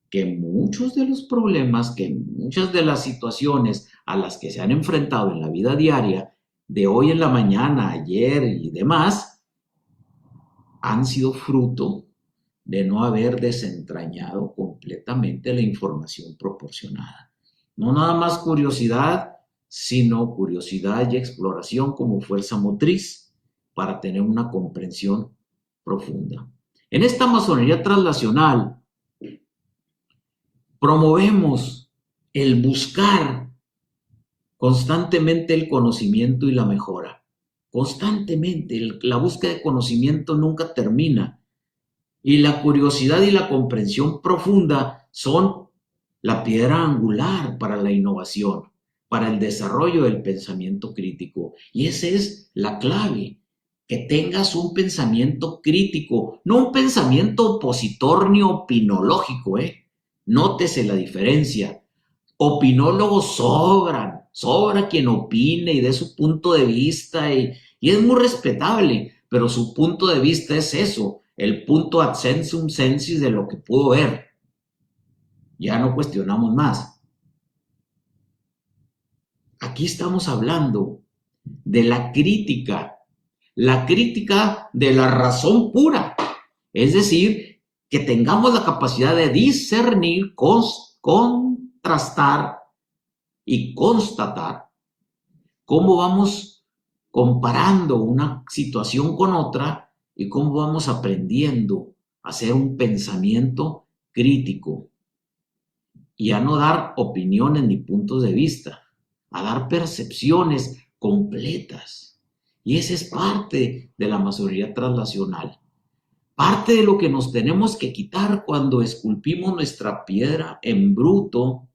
que muchos de los problemas, que muchas de las situaciones a las que se han enfrentado en la vida diaria, de hoy en la mañana, ayer y demás, han sido fruto de no haber desentrañado completamente la información proporcionada. No nada más curiosidad, sino curiosidad y exploración como fuerza motriz para tener una comprensión profunda. En esta masonería translacional promovemos el buscar constantemente el conocimiento y la mejora. Constantemente, la búsqueda de conocimiento nunca termina. Y la curiosidad y la comprensión profunda son la piedra angular para la innovación, para el desarrollo del pensamiento crítico. Y esa es la clave, que tengas un pensamiento crítico, no un pensamiento opositor ni opinológico, ¿eh? Nótese la diferencia. Opinólogos sobran, sobra quien opine y dé su punto de vista y es muy respetable, pero su punto de vista es eso, el punto ad sensum sensis de lo que pudo ver. Ya no cuestionamos más. Aquí estamos hablando de la crítica de la razón pura, es decir, que tengamos la capacidad de discernir, contrastar y constatar cómo vamos comparando una situación con otra y cómo vamos aprendiendo a hacer un pensamiento crítico y a no dar opiniones ni puntos de vista, a dar percepciones completas. Y esa es parte de la masonería translacional. Parte de lo que nos tenemos que quitar cuando esculpimos nuestra piedra en bruto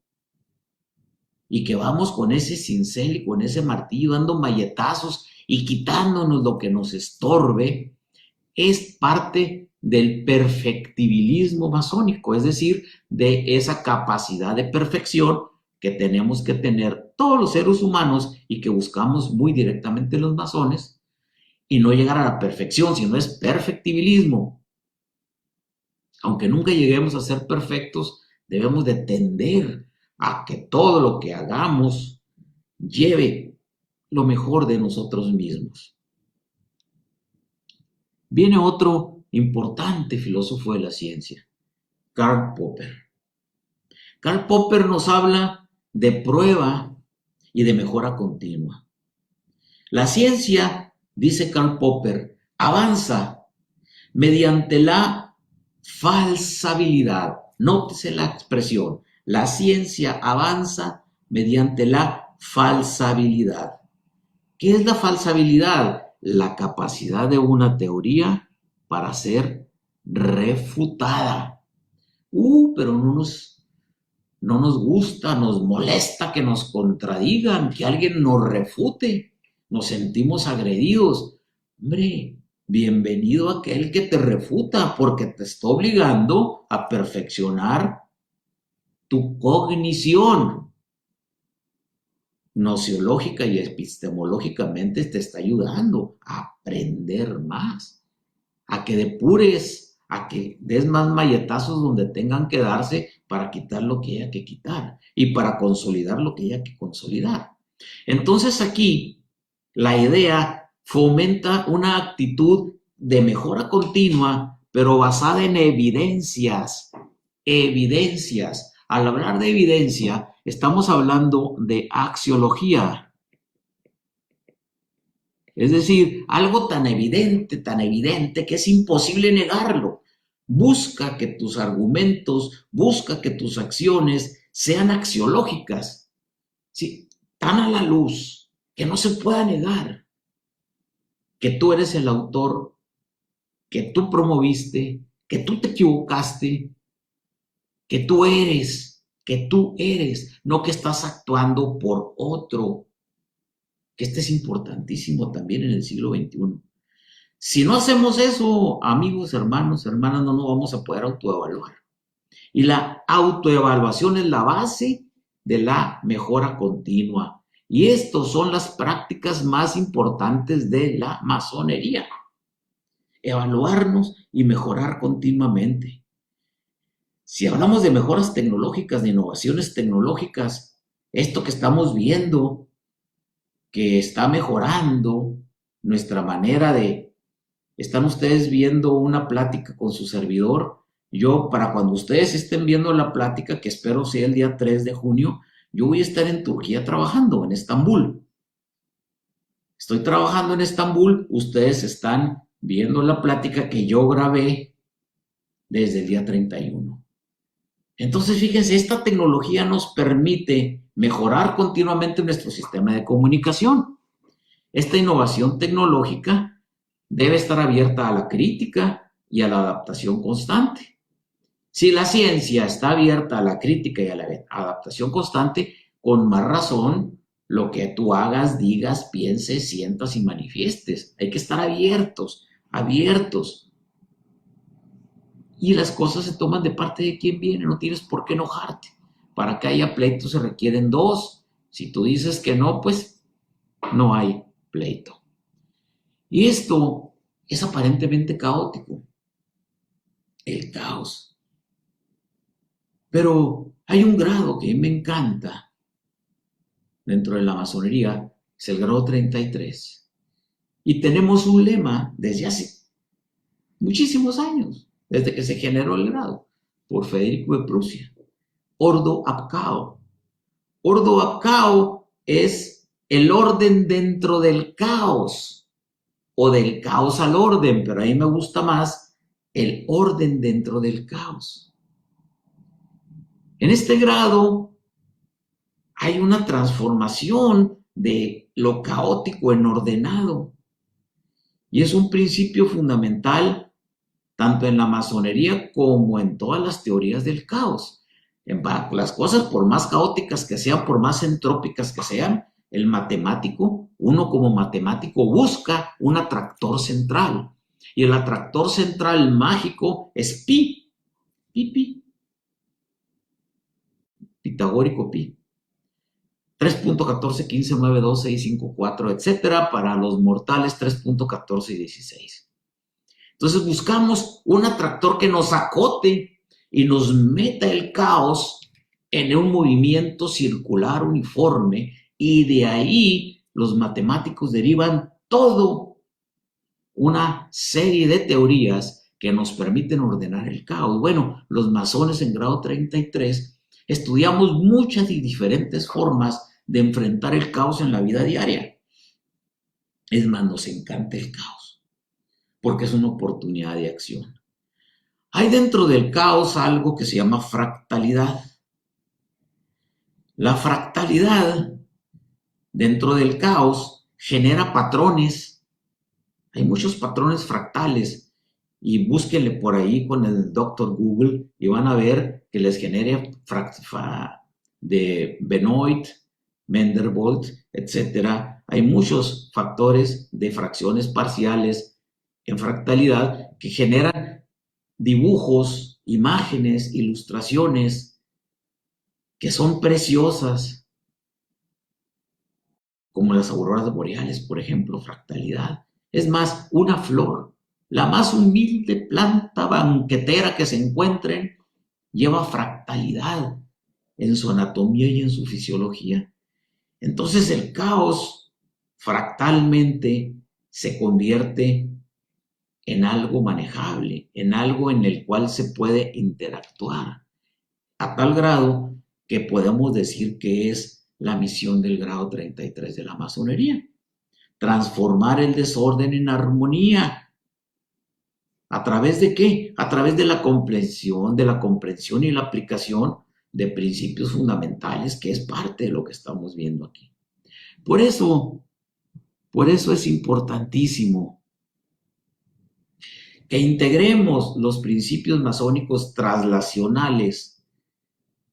y que vamos con ese cincel y con ese martillo dando malletazos y quitándonos lo que nos estorbe, es parte del perfectibilismo masónico, es decir, de esa capacidad de perfección que tenemos que tener todos los seres humanos y que buscamos muy directamente los masones, y no llegar a la perfección, sino es perfectibilismo. Aunque nunca lleguemos a ser perfectos, debemos de tender a que todo lo que hagamos lleve lo mejor de nosotros mismos. Viene otro importante filósofo de la ciencia, Karl Popper. Karl Popper nos habla de prueba y de mejora continua. La ciencia, dice Karl Popper, avanza mediante la falsabilidad. Nótese la expresión. La ciencia avanza mediante la falsabilidad. ¿Qué es la falsabilidad? La capacidad de una teoría para ser refutada. Pero no nos gusta, nos molesta que nos contradigan, que alguien nos refute. Nos sentimos agredidos. Hombre, bienvenido aquel que te refuta, porque te está obligando a perfeccionar tu cognición. Nociológica y epistemológicamente te está ayudando a aprender más, a que depures, a que des más malletazos donde tengan que darse para quitar lo que haya que quitar y para consolidar lo que haya que consolidar. Entonces aquí la idea fomenta una actitud de mejora continua, pero basada en evidencias. Evidencias. Al hablar de evidencia, estamos hablando de axiología. Es decir, algo tan evidente que es imposible negarlo. Busca que tus argumentos, busca que tus acciones sean axiológicas, ¿sí? Tan a la luz que no se pueda negar que tú eres el autor, que tú promoviste, que tú te equivocaste, que tú eres, no que estás actuando por otro. Que este es importantísimo también en el siglo XXI. Si no hacemos eso, amigos, hermanos, hermanas, no nos vamos a poder autoevaluar. Y la autoevaluación es la base de la mejora continua. Y estas son las prácticas más importantes de la masonería. Evaluarnos y mejorar continuamente. Si hablamos de mejoras tecnológicas, de innovaciones tecnológicas, esto que estamos viendo, que está mejorando nuestra manera de... Están ustedes viendo una plática con su servidor. Yo, para cuando ustedes estén viendo la plática, que espero sea el día 3 de junio, yo voy a estar en Turquía trabajando, en Estambul. Estoy trabajando en Estambul, ustedes están viendo la plática que yo grabé desde el día 31. Entonces, fíjense, esta tecnología nos permite mejorar continuamente nuestro sistema de comunicación. Esta innovación tecnológica debe estar abierta a la crítica y a la adaptación constante. Si la ciencia está abierta a la crítica y a la adaptación constante, con más razón lo que tú hagas, digas, pienses, sientas y manifiestes. Hay que estar abiertos, abiertos. Y las cosas se toman de parte de quien viene, no tienes por qué enojarte. Para que haya pleito se requieren dos. Si tú dices que no, pues no hay pleito. Y esto es aparentemente caótico, el caos. Pero hay un grado que me encanta dentro de la masonería, es el grado 33. Y tenemos un lema desde hace muchísimos años, desde que se generó el grado, por Federico de Prusia. Ordo ab cao. Ordo ab cao es el orden dentro del caos, o del caos al orden, pero a mí me gusta más el orden dentro del caos. En este grado hay una transformación de lo caótico en ordenado. Y es un principio fundamental tanto en la masonería como en todas las teorías del caos. Las cosas, por más caóticas que sean, por más entrópicas que sean, el matemático, uno como matemático busca un atractor central. Y el atractor central mágico es pi, pi, pitagórico pi. 3.14, 15, 9, 2, 6, 5, 4, etcétera. Para los mortales, 3.14 y 16. Entonces buscamos un atractor que nos acote y nos meta el caos en un movimiento circular uniforme, y de ahí los matemáticos derivan todo una serie de teorías que nos permiten ordenar el caos. Bueno, los masones en grado 33 estudiamos muchas y diferentes formas de enfrentar el caos en la vida diaria. Es más, nos encanta el caos, porque es una oportunidad de acción. Hay dentro del caos algo que se llama fractalidad. La fractalidad dentro del caos genera patrones. Hay muchos patrones fractales, y búsquenle por ahí con el Dr. Google y van a ver que les genere de Benoit, Mandelbrot, etcétera. Hay muchos factores de fracciones parciales en fractalidad que generan dibujos, imágenes, ilustraciones que son preciosas, como las auroras boreales, por ejemplo, fractalidad. Es más, una flor, la más humilde planta banquetera que se encuentren, lleva fractalidad en su anatomía y en su fisiología. Entonces el caos fractalmente se convierte en algo manejable, en algo en el cual se puede interactuar, a tal grado que podemos decir que es la misión del grado 33 de la masonería. Transformar el desorden en armonía. ¿A través de qué? A través de la comprensión y la aplicación de principios fundamentales, que es parte de lo que estamos viendo aquí. Por eso es importantísimo que integremos los principios masónicos traslacionales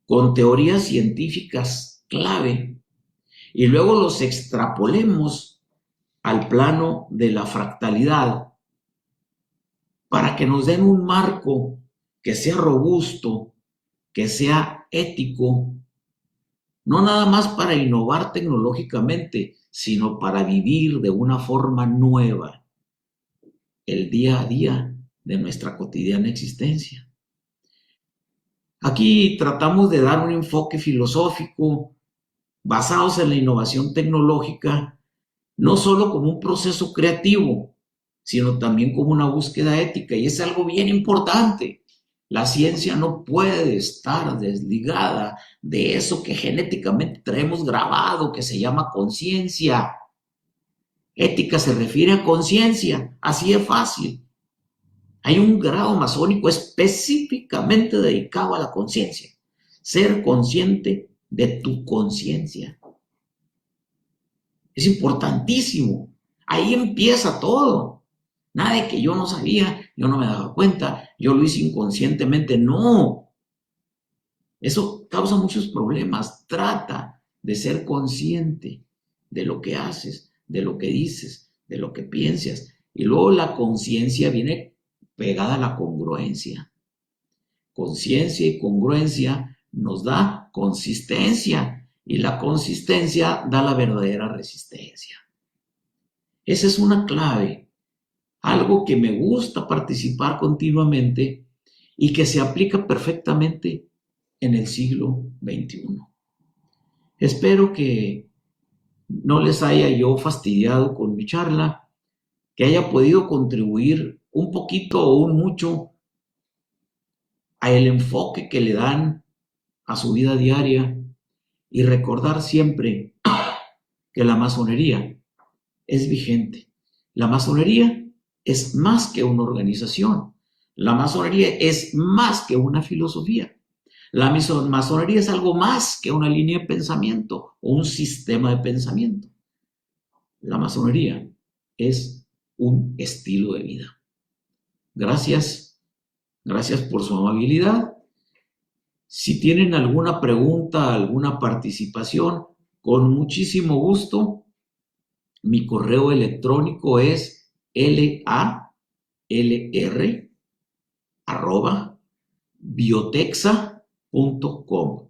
con teorías científicas clave y luego los extrapolemos al plano de la fractalidad para que nos den un marco que sea robusto, que sea ético, no nada más para innovar tecnológicamente, sino para vivir de una forma nueva el día a día de nuestra cotidiana existencia. Aquí tratamos de dar un enfoque filosófico basados en la innovación tecnológica, no solo como un proceso creativo, sino también como una búsqueda ética, y es algo bien importante. La ciencia no puede estar desligada de eso que genéticamente traemos grabado, que se llama conciencia. Ética se refiere a conciencia, así de fácil. Hay un grado masónico específicamente dedicado a la conciencia. Ser consciente de tu conciencia. Es importantísimo. Ahí empieza todo. Nada de que yo no sabía, yo no me daba cuenta, yo lo hice inconscientemente. No, eso causa muchos problemas. Trata de ser consciente de lo que haces, de lo que dices, de lo que piensas. Y luego la conciencia viene pegada a la congruencia. Conciencia y congruencia nos da consistencia y la consistencia da la verdadera resistencia. Esa es una clave, algo que me gusta participar continuamente y que se aplica perfectamente en el siglo XXI. Espero que no les haya yo fastidiado con mi charla, que haya podido contribuir un poquito o un mucho a el enfoque que le dan a su vida diaria y recordar siempre que la masonería es vigente. La masonería es más que una organización. La masonería es más que una filosofía. La masonería es algo más que una línea de pensamiento o un sistema de pensamiento. La masonería es un estilo de vida. Gracias, gracias por su amabilidad. Si tienen alguna pregunta, alguna participación, con muchísimo gusto. Mi correo electrónico es lalr@biotexa.com.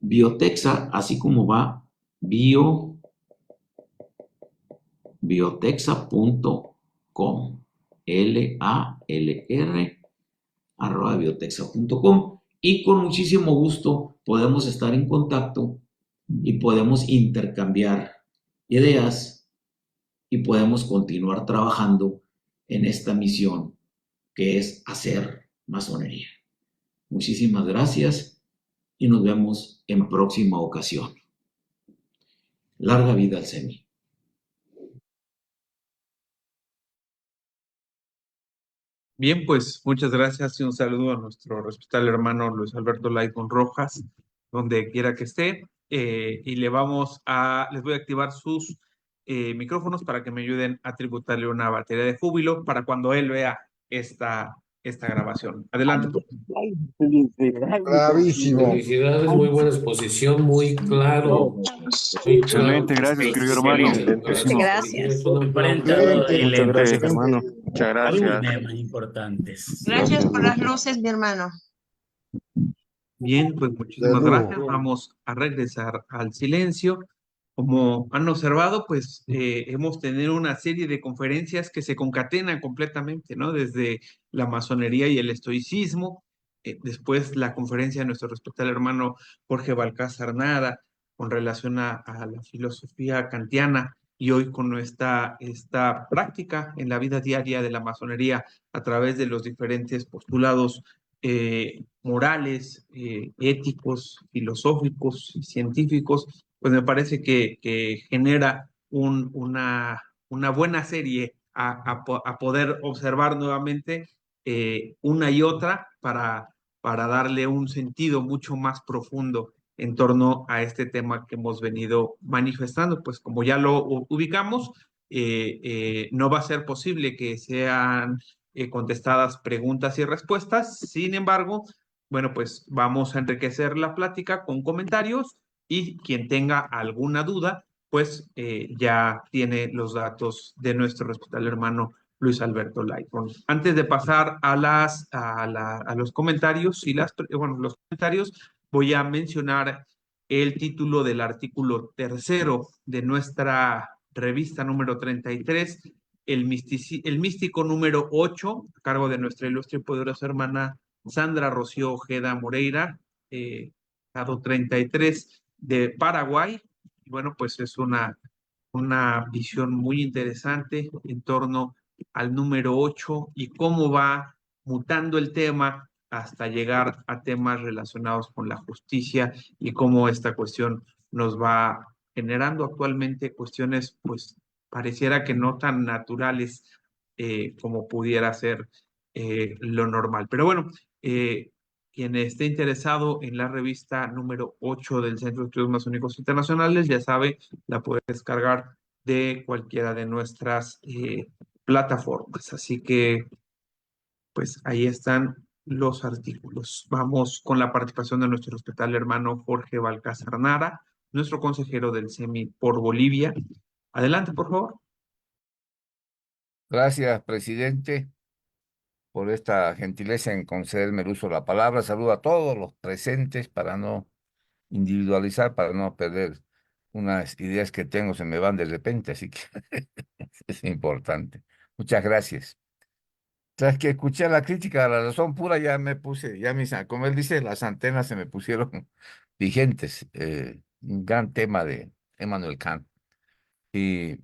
lalr@biotexa, así como va, biotexa.com. lalr@biotexa.com. Y con muchísimo gusto podemos estar en contacto y podemos intercambiar ideas y podemos continuar trabajando en esta misión que es hacer masonería. Muchísimas gracias y nos vemos en próxima ocasión. Larga vida al CEMI.
Bien, pues muchas gracias y un saludo a nuestro respetable hermano Luis Alberto Laicon Rojas, donde quiera que esté. Y les voy a activar sus micrófonos para que me ayuden a tributarle una batería de júbilo para cuando él vea esta grabación. Adelante.
Bravísimo.
Felicidades, muy buena exposición, muy claro. Muy claro.
Excelente, gracias, querido hermano.
Excelentísimo.
Gracias. Un
Frente
aplauso.
a el
Muchas gracias,
presente.
hermano. Muchas
Algunos
gracias.
temas importantes.
Gracias por las luces, mi hermano.
Bien, pues
De
muchísimas gracias.
lujo.
Vamos a regresar al silencio. Como han observado, pues hemos tenido una serie de conferencias que se concatenan completamente, ¿no? Desde la masonería y el estoicismo, después la conferencia de nuestro respetable hermano Jorge Balcázar Nada con relación a la filosofía kantiana y hoy con esta práctica en la vida diaria de la masonería a través de los diferentes postulados morales, éticos, filosóficos y científicos, pues me parece que genera una buena serie a poder observar nuevamente una y otra para darle un sentido mucho más profundo en torno a este tema que hemos venido manifestando. Pues como ya lo ubicamos, no va a ser posible que sean contestadas preguntas y respuestas. Sin embargo, bueno, pues vamos a enriquecer la plática con comentarios y quien tenga alguna duda, pues ya tiene los datos de nuestro respetable hermano Luis Alberto Laicon. Antes de pasar a los comentarios los comentarios, voy a mencionar el título del artículo tercero de nuestra revista número 33, el místico número 8, a cargo de nuestra ilustre y poderosa hermana Sandra Rocío Ojeda Moreira, grado 33 de Paraguay. Y bueno, pues es una visión muy interesante en torno al número 8 y cómo va mutando el tema hasta llegar a temas relacionados con la justicia y cómo esta cuestión nos va generando actualmente cuestiones, pues pareciera que no tan naturales como pudiera ser lo normal. Pero bueno, quien esté interesado en la revista número 8 del Centro de Estudios Masónicos Internacionales, ya sabe, la puede descargar de cualquiera de nuestras plataformas. Así que, pues ahí están los artículos. Vamos con la participación de nuestro respetable hermano Jorge Balcázar Nara, nuestro consejero del CEMI por Bolivia. Adelante, por favor.
Gracias, presidente, por esta gentileza en concederme el uso de la palabra. Saludo a todos los presentes para no individualizar, para no perder unas ideas que tengo, se me van de repente, así que es importante. Muchas gracias. Tras que escuché la crítica a la razón pura, ya me puse, como él dice, las antenas se me pusieron vigentes. Un gran tema de Emmanuel Kant. Y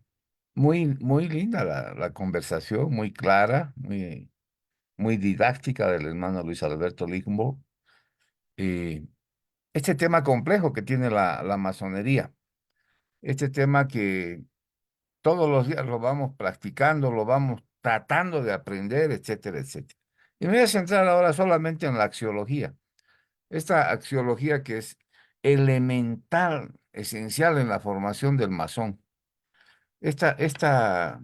muy linda la conversación, muy clara, muy didáctica del hermano Luis Alberto Lichtenberg. Y este tema complejo que tiene la masonería, este tema que todos los días lo vamos practicando, lo vamos tratando de aprender, etcétera, etcétera. Y me voy a centrar ahora solamente en la axiología. Esta axiología que es elemental, esencial en la formación del masón. Esta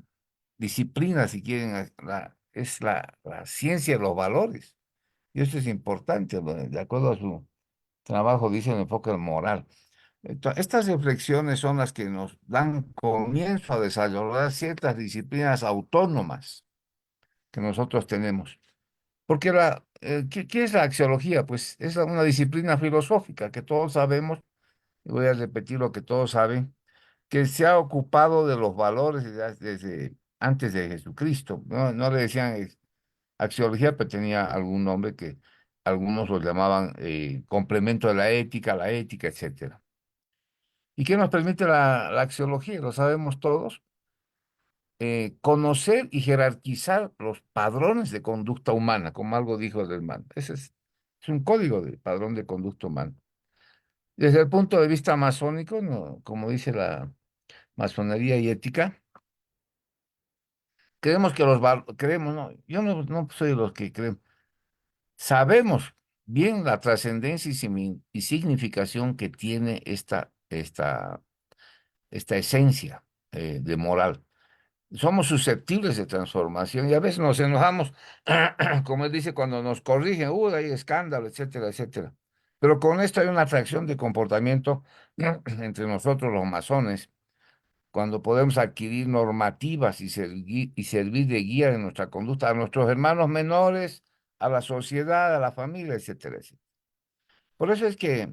disciplina, si quieren, es la ciencia de los valores. Y esto es importante, de acuerdo a su trabajo, dice el enfoque moral. Estas reflexiones son las que nos dan comienzo a desarrollar ciertas disciplinas autónomas que nosotros tenemos. Porque ¿qué es la axiología? Pues es una disciplina filosófica que todos sabemos, y voy a repetir lo que todos saben, que se ha ocupado de los valores desde antes de Jesucristo. No le decían axiología, pero tenía algún nombre que algunos lo llamaban complemento de la ética, etcétera. ¿Y qué nos permite la axiología? Lo sabemos todos. Conocer y jerarquizar los padrones de conducta humana, como algo dijo el hermano. Ese es un código de padrón de conducta humana. Desde el punto de vista masónico, como dice la masonería y ética, creemos que creemos, no, yo no soy de los que creen, sabemos bien la trascendencia y significación que tiene esta esencia de moral. Somos susceptibles de transformación y a veces nos enojamos, como él dice, cuando nos corrigen, hay escándalo, etcétera, etcétera. Pero con esto hay una atracción de comportamiento entre nosotros los masones, cuando podemos adquirir normativas y servir de guía de nuestra conducta a nuestros hermanos menores, a la sociedad, a la familia, etcétera, etcétera. Por eso es que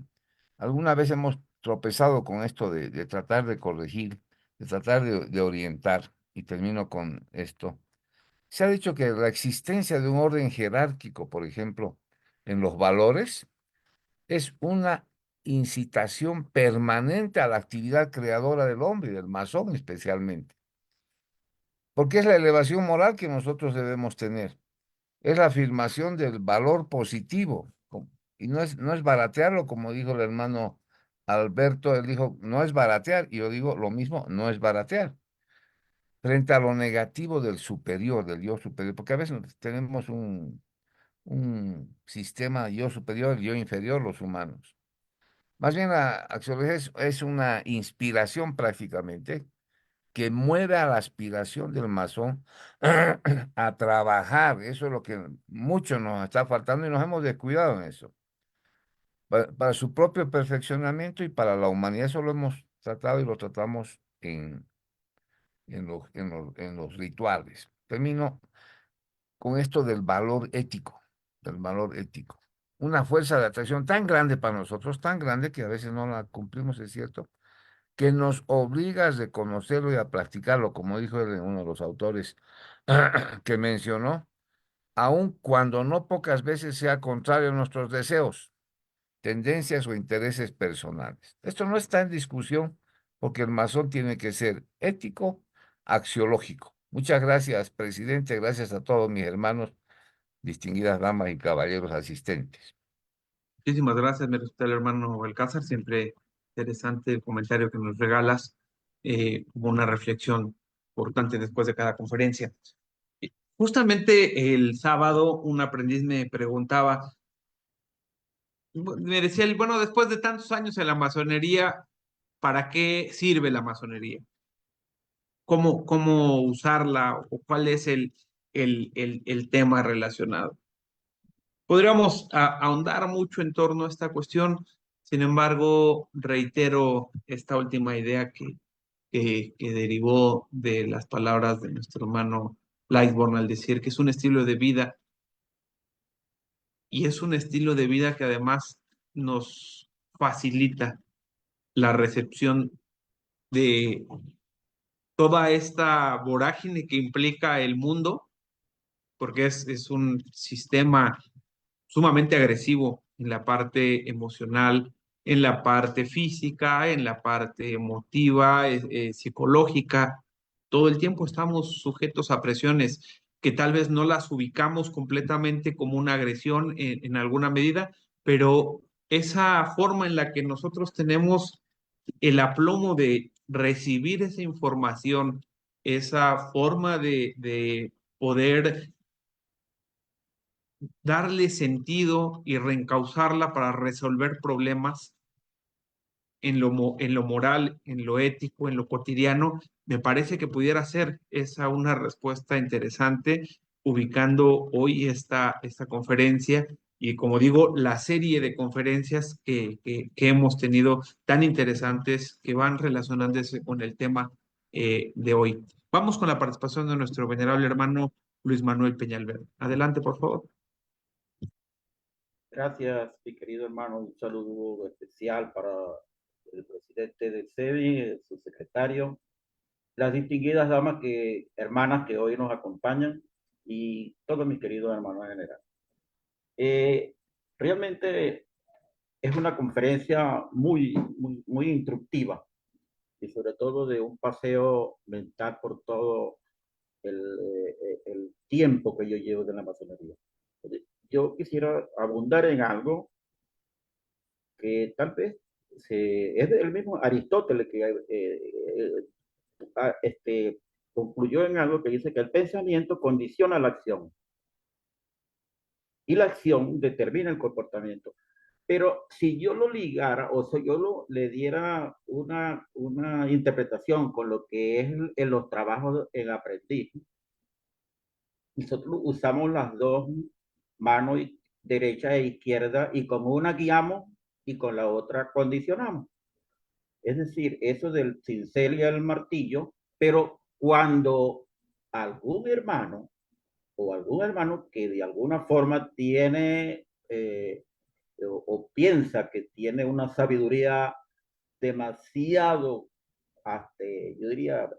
alguna vez hemos tropezado con esto de tratar de corregir, de tratar de orientar, y termino con esto. Se ha dicho que la existencia de un orden jerárquico, por ejemplo, en los valores, es una incitación permanente a la actividad creadora del hombre y del masón especialmente, porque es la elevación moral que nosotros debemos tener, es la afirmación del valor positivo, y no es baratearlo, como dijo el hermano Alberto, él dijo, no es baratear, y yo digo lo mismo, no es baratear, frente a lo negativo del superior, del yo superior, porque a veces tenemos un sistema yo superior, yo inferior, los humanos. Más bien la axiología es una inspiración prácticamente que mueve a la aspiración del masón a trabajar. Eso es lo que mucho nos está faltando y nos hemos descuidado en eso. Para su propio perfeccionamiento y para la humanidad, eso lo hemos tratado y lo tratamos en los rituales. Termino con esto del valor ético. Una fuerza de atracción tan grande para nosotros, tan grande que a veces no la cumplimos, es cierto, que nos obliga a reconocerlo y a practicarlo, como dijo uno de los autores que mencionó, aun cuando no pocas veces sea contrario a nuestros deseos, tendencias o intereses personales. Esto no está en discusión porque el masón tiene que ser ético, axiológico. Muchas gracias, presidente. Gracias a todos mis hermanos, distinguidas damas y caballeros asistentes.
Muchísimas gracias, mi respetable hermano Balcázar. Siempre interesante el comentario que nos regalas, como una reflexión importante después de cada conferencia. Justamente el sábado un aprendiz me preguntaba, me decía él, bueno, después de tantos años en la masonería, ¿para qué sirve la masonería? ¿Cómo usarla o cuál es el tema relacionado? Podríamos ahondar mucho en torno a esta cuestión, sin embargo, reitero esta última idea que derivó de las palabras de nuestro hermano Lightborn al decir que es un estilo de vida y es un estilo de vida que además nos facilita la recepción de toda esta vorágine que implica el mundo, porque es un sistema sumamente agresivo en la parte emocional, en la parte física, en la parte emotiva, psicológica. Todo el tiempo estamos sujetos a presiones que tal vez no las ubicamos completamente como una agresión en alguna medida, pero esa forma en la que nosotros tenemos el aplomo de recibir esa información, esa forma de poder darle sentido y reencauzarla para resolver problemas en lo moral, en lo ético, en lo cotidiano, me parece que pudiera ser esa una respuesta interesante, ubicando hoy esta conferencia y, como digo, la serie de conferencias que hemos tenido tan interesantes que van relacionándose con el tema de hoy. Vamos con la participación de nuestro venerable hermano Luis Manuel Peñalver. Adelante, por favor.
Gracias, mi querido hermano. Un saludo especial para el presidente del SEBI, su secretario, las distinguidas damas hermanas que hoy nos acompañan y todos mis queridos hermanos en general. Realmente es una conferencia muy instructiva y sobre todo de un paseo mental por todo el tiempo que yo llevo de la masonería. Yo quisiera abundar en algo que tal vez es el mismo Aristóteles que concluyó en algo que dice que el pensamiento condiciona la acción y la acción determina el comportamiento. Pero si yo lo ligara o si le diera una interpretación con lo que es en los trabajos en aprendiz, nosotros usamos las dos manos, derecha e izquierda, y con una guiamos y con la otra condicionamos. Es decir, eso del cincel y el martillo, pero cuando algún hermano o algún hermano que de alguna forma tiene o piensa que tiene una sabiduría demasiado, yo diría,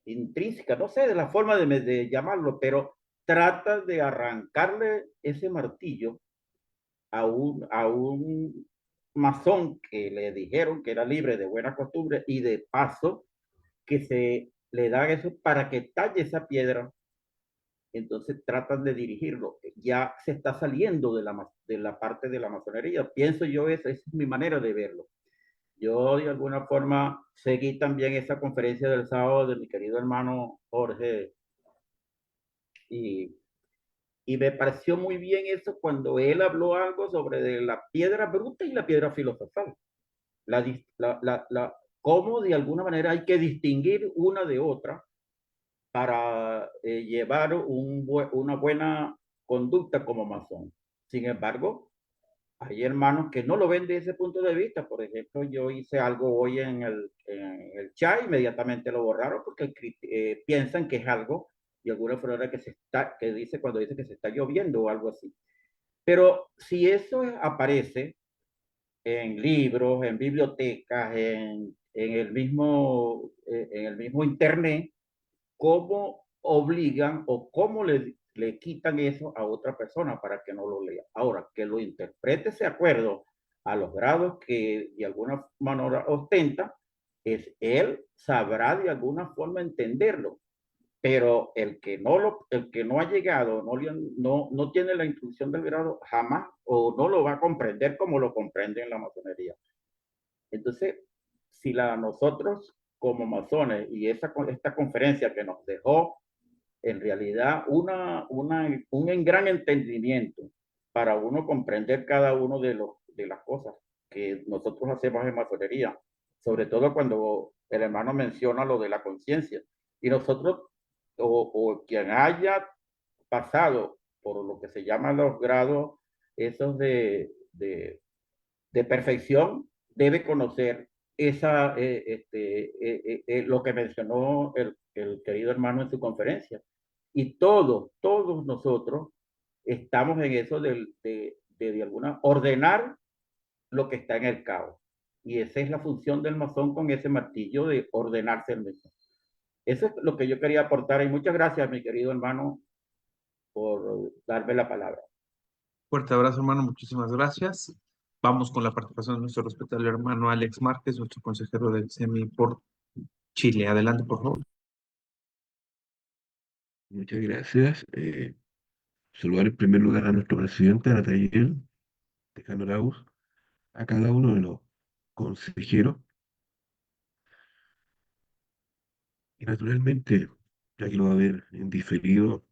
intrínseca, no sé de la forma de llamarlo, pero trata de arrancarle ese martillo a un masón que le dijeron que era libre de buena costumbre y de paso que se le da eso para que talle esa piedra. Entonces tratan de dirigirlo. Ya se está saliendo de la parte de la masonería. Pienso yo, esa es mi manera de verlo. Yo de alguna forma seguí también esa conferencia del sábado de mi querido hermano Jorge y, y me pareció muy bien eso cuando él habló algo sobre de la piedra bruta y la piedra filosofal. Cómo de alguna manera hay que distinguir una de otra para llevar una buena conducta como masón. Sin embargo, hay hermanos que no lo ven desde ese punto de vista. Por ejemplo, yo hice algo hoy en el chat, inmediatamente lo borraron porque piensan que es algo de alguna forma que dice cuando dice que se está lloviendo o algo así. Pero si eso aparece en libros, en bibliotecas, en el mismo internet, ¿cómo obligan o cómo le quitan eso a otra persona para que no lo lea? Ahora, que lo interprete ese acuerdo a los grados que de alguna manera ostenta, él sabrá de alguna forma entenderlo, pero el que no ha llegado, no tiene la instrucción del grado, jamás o no lo va a comprender como lo comprende en la masonería. Entonces, si nosotros como masones y esta conferencia que nos dejó en realidad un gran entendimiento para uno comprender cada uno de las cosas que nosotros hacemos en masonería, sobre todo cuando el hermano menciona lo de la conciencia. Y nosotros, o quien haya pasado por lo que se llaman los grados esos de perfección, debe conocer lo que mencionó el querido hermano en su conferencia. Y todos nosotros estamos en eso de alguna ordenar lo que está en el caos. Y esa es la función del masón con ese martillo de ordenarse el mismo. Eso es lo que yo quería aportar y muchas gracias, mi querido hermano, por darme la palabra.
Fuerte abrazo, hermano. Muchísimas gracias. Vamos con la participación de nuestro respetable hermano Alex Márquez, nuestro consejero del SEMI por Chile. Adelante, por favor.
Muchas gracias. Saludar en primer lugar a nuestro presidente, Nataniel Tejano Arauz, a cada uno de los consejeros y naturalmente, ya que lo va a ver en diferido,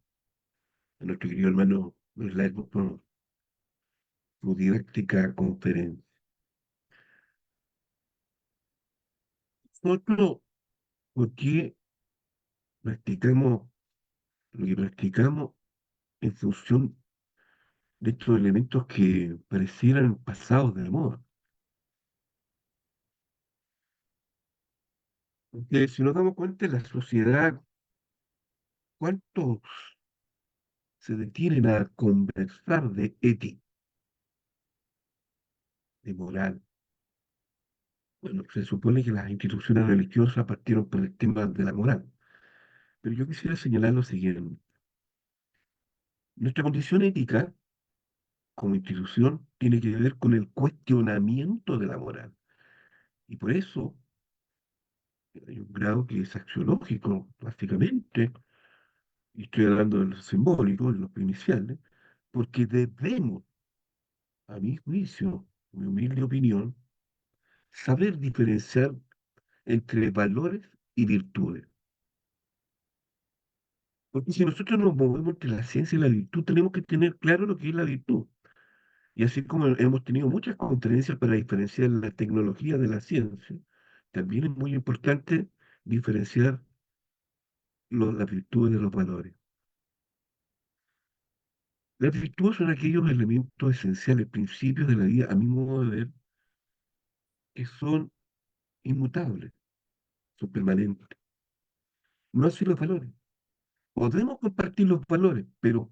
a nuestro querido hermano Luis Lago por su didáctica conferencia. Nosotros, ¿por qué practicamos lo que practicamos en función de estos elementos que parecieran pasados de moda? Porque si nos damos cuenta, en la sociedad, ¿cuántos se detienen a conversar de ética, de moral? Bueno, se supone que las instituciones religiosas partieron por el tema de la moral, pero yo quisiera señalar lo siguiente. Nuestra condición ética como institución tiene que ver con el cuestionamiento de la moral. Y por eso hay un grado que es axiológico, básicamente, y estoy hablando de lo simbólico, de lo primicial, porque debemos, a mi juicio, mi humilde opinión, saber diferenciar entre valores y virtudes. Porque si nosotros nos movemos entre la ciencia y la virtud, tenemos que tener claro lo que es la virtud. Y así como hemos tenido muchas conferencias para diferenciar la tecnología de la ciencia, también es muy importante diferenciar las virtudes de los valores. Las virtudes son aquellos elementos esenciales, principios de la vida, a mi modo de ver, que son inmutables, son permanentes. No así los valores. Podemos compartir los valores, pero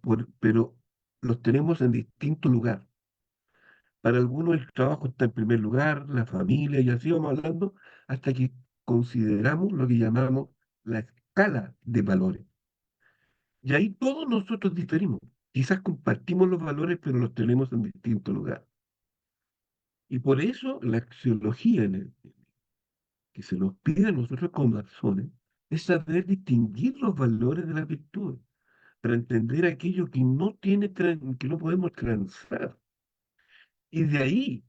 los tenemos en distinto lugar. Para algunos el trabajo está en primer lugar, la familia, y así vamos hablando, hasta que consideramos lo que llamamos la escala de valores. Y ahí todos nosotros diferimos. Quizás compartimos los valores, pero los tenemos en distinto lugar. Y por eso la axiología que se nos pide a nosotros como masones es saber distinguir los valores de las virtudes, para entender aquello que que no podemos transar. Y de ahí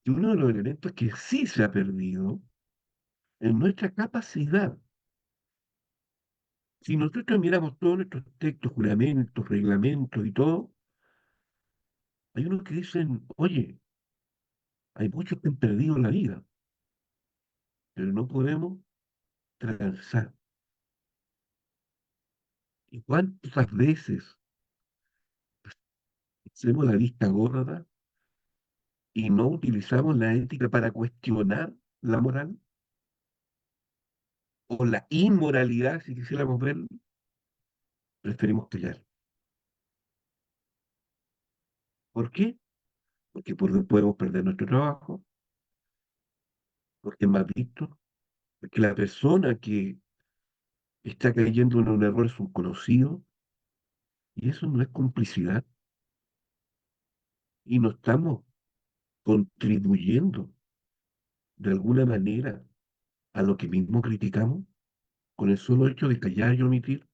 que uno de los elementos que sí se ha perdido es nuestra capacidad. Si nosotros miramos todos nuestros textos, juramentos, reglamentos y todo, hay unos que dicen, oye, hay muchos que han perdido la vida, pero no podemos transar. ¿Y cuántas veces hacemos la vista gorda y no utilizamos la ética para cuestionar la moral o la inmoralidad, si quisiéramos verlo? Preferimos callar. ¿Por qué? Porque podemos perder nuestro trabajo, porque es mal visto, porque la persona que está cayendo en un error es un conocido, y eso no es complicidad, y no estamos contribuyendo de alguna manera a lo que mismo criticamos con el solo hecho de callar y omitir.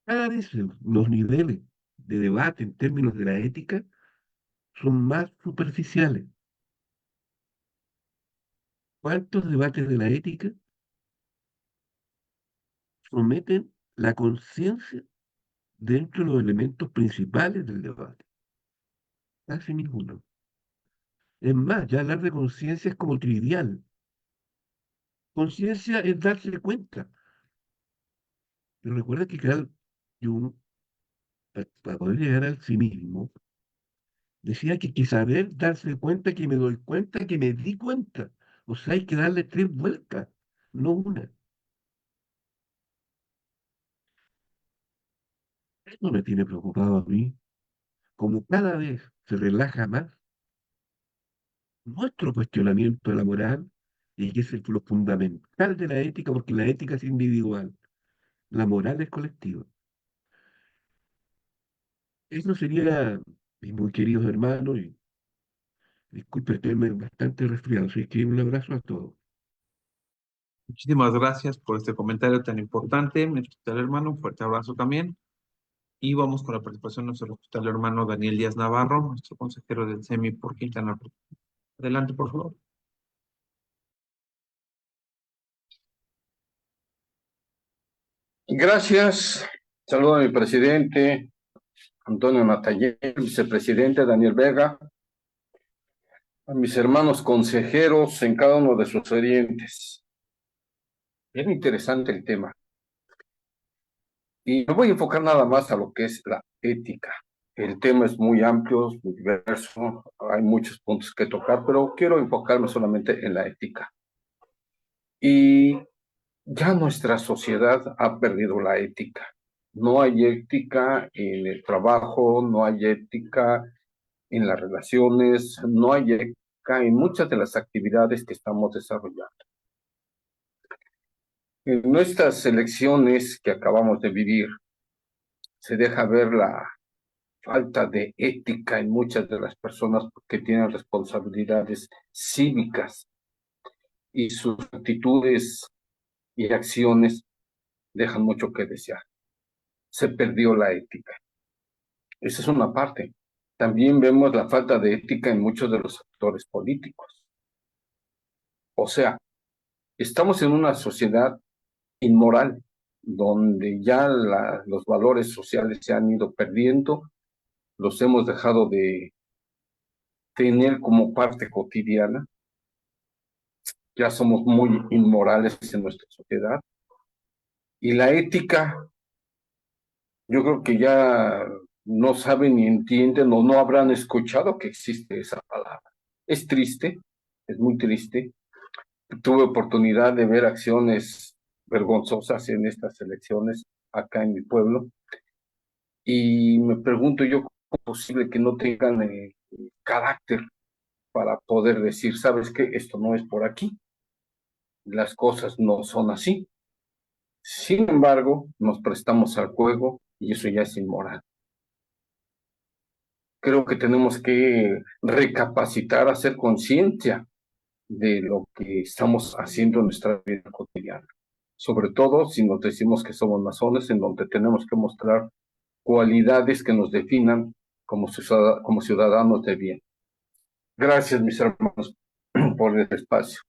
Cada vez los niveles de debate en términos de la ética son más superficiales. ¿Cuántos debates de la ética someten la conciencia dentro de los elementos principales del debate. Casi ninguno. Es más, ya hablar de conciencia es como trivial. Conciencia es darse cuenta. Pero recuerda que Carl Jung, para poder llegar al sí mismo, decía que saber darse cuenta que me doy cuenta que me di cuenta. O sea, hay que darle 3 vueltas, no una. Eso me tiene preocupado a mí. Como cada vez se relaja más nuestro cuestionamiento de la moral, y que es lo fundamental de la ética, porque la ética es individual, la moral es colectiva. Eso sería, mis muy queridos hermanos, y disculpe, estoy bastante resfriado, así que un abrazo a todos.
Muchísimas gracias por este comentario tan importante, mi respetable hermano. Un fuerte abrazo también. Y vamos con la participación de nuestro respetable hermano Daniel Díaz Navarro, nuestro consejero del SEMI por Quintana Roo. Adelante, por favor.
Gracias. Saludo a mi presidente, Antonio Nataller, vicepresidente Daniel Vega, a mis hermanos consejeros en cada uno de sus orientes. Bien interesante el tema. Y me voy a enfocar nada más a lo que es la ética. El tema es muy amplio, muy diverso, hay muchos puntos que tocar, pero quiero enfocarme solamente en la ética. Y ya nuestra sociedad ha perdido la ética. No hay ética en el trabajo, no hay ética en las relaciones, no hay ética en muchas de las actividades que estamos desarrollando. En nuestras elecciones que acabamos de vivir, se deja ver la falta de ética en muchas de las personas que tienen responsabilidades cívicas y sus actitudes y acciones dejan mucho que desear. Se perdió la ética. Esa es una parte. También vemos la falta de ética en muchos de los actores políticos. O sea, estamos en una sociedad inmoral, donde ya los valores sociales se han ido perdiendo, los hemos dejado de tener como parte cotidiana, ya somos muy inmorales en nuestra sociedad, y la ética, yo creo que ya no saben ni entienden o no habrán escuchado que existe esa palabra. Es triste, es muy triste. Tuve oportunidad de ver acciones vergonzosas en estas elecciones acá en mi pueblo, y me pregunto yo cómo es posible que no tengan carácter para poder decir, ¿sabes qué? Esto no es por aquí, las cosas no son así. Sin embargo, nos prestamos al juego y eso ya es inmoral. Creo que tenemos que recapacitar, hacer conciencia de lo que estamos haciendo en nuestra vida cotidiana. Sobre todo si nos decimos que somos masones, en donde tenemos que mostrar cualidades que nos definan como ciudadanos de bien. Gracias, mis hermanos, por el espacio.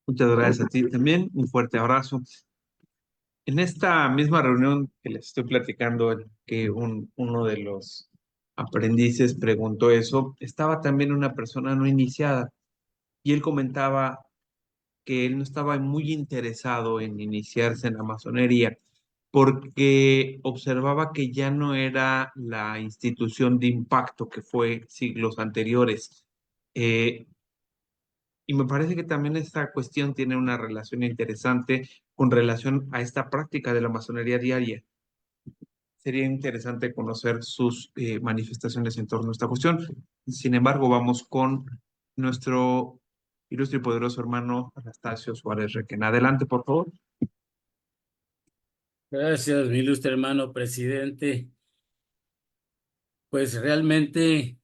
Muchas gracias a ti también. Un fuerte abrazo. En esta misma reunión que les estoy platicando, en que uno de los aprendices preguntó eso, estaba también una persona no iniciada y él comentaba que él no estaba muy interesado en iniciarse en la masonería porque observaba que ya no era la institución de impacto que fue siglos anteriores. Eh, y me parece que también esta cuestión tiene una relación interesante con relación a esta práctica de la masonería diaria. Sería interesante conocer sus manifestaciones en torno a esta cuestión. Sin embargo, vamos con nuestro ilustre y poderoso hermano Anastasio Suárez Requena. Adelante, por favor.
Gracias, mi ilustre hermano presidente. Pues realmente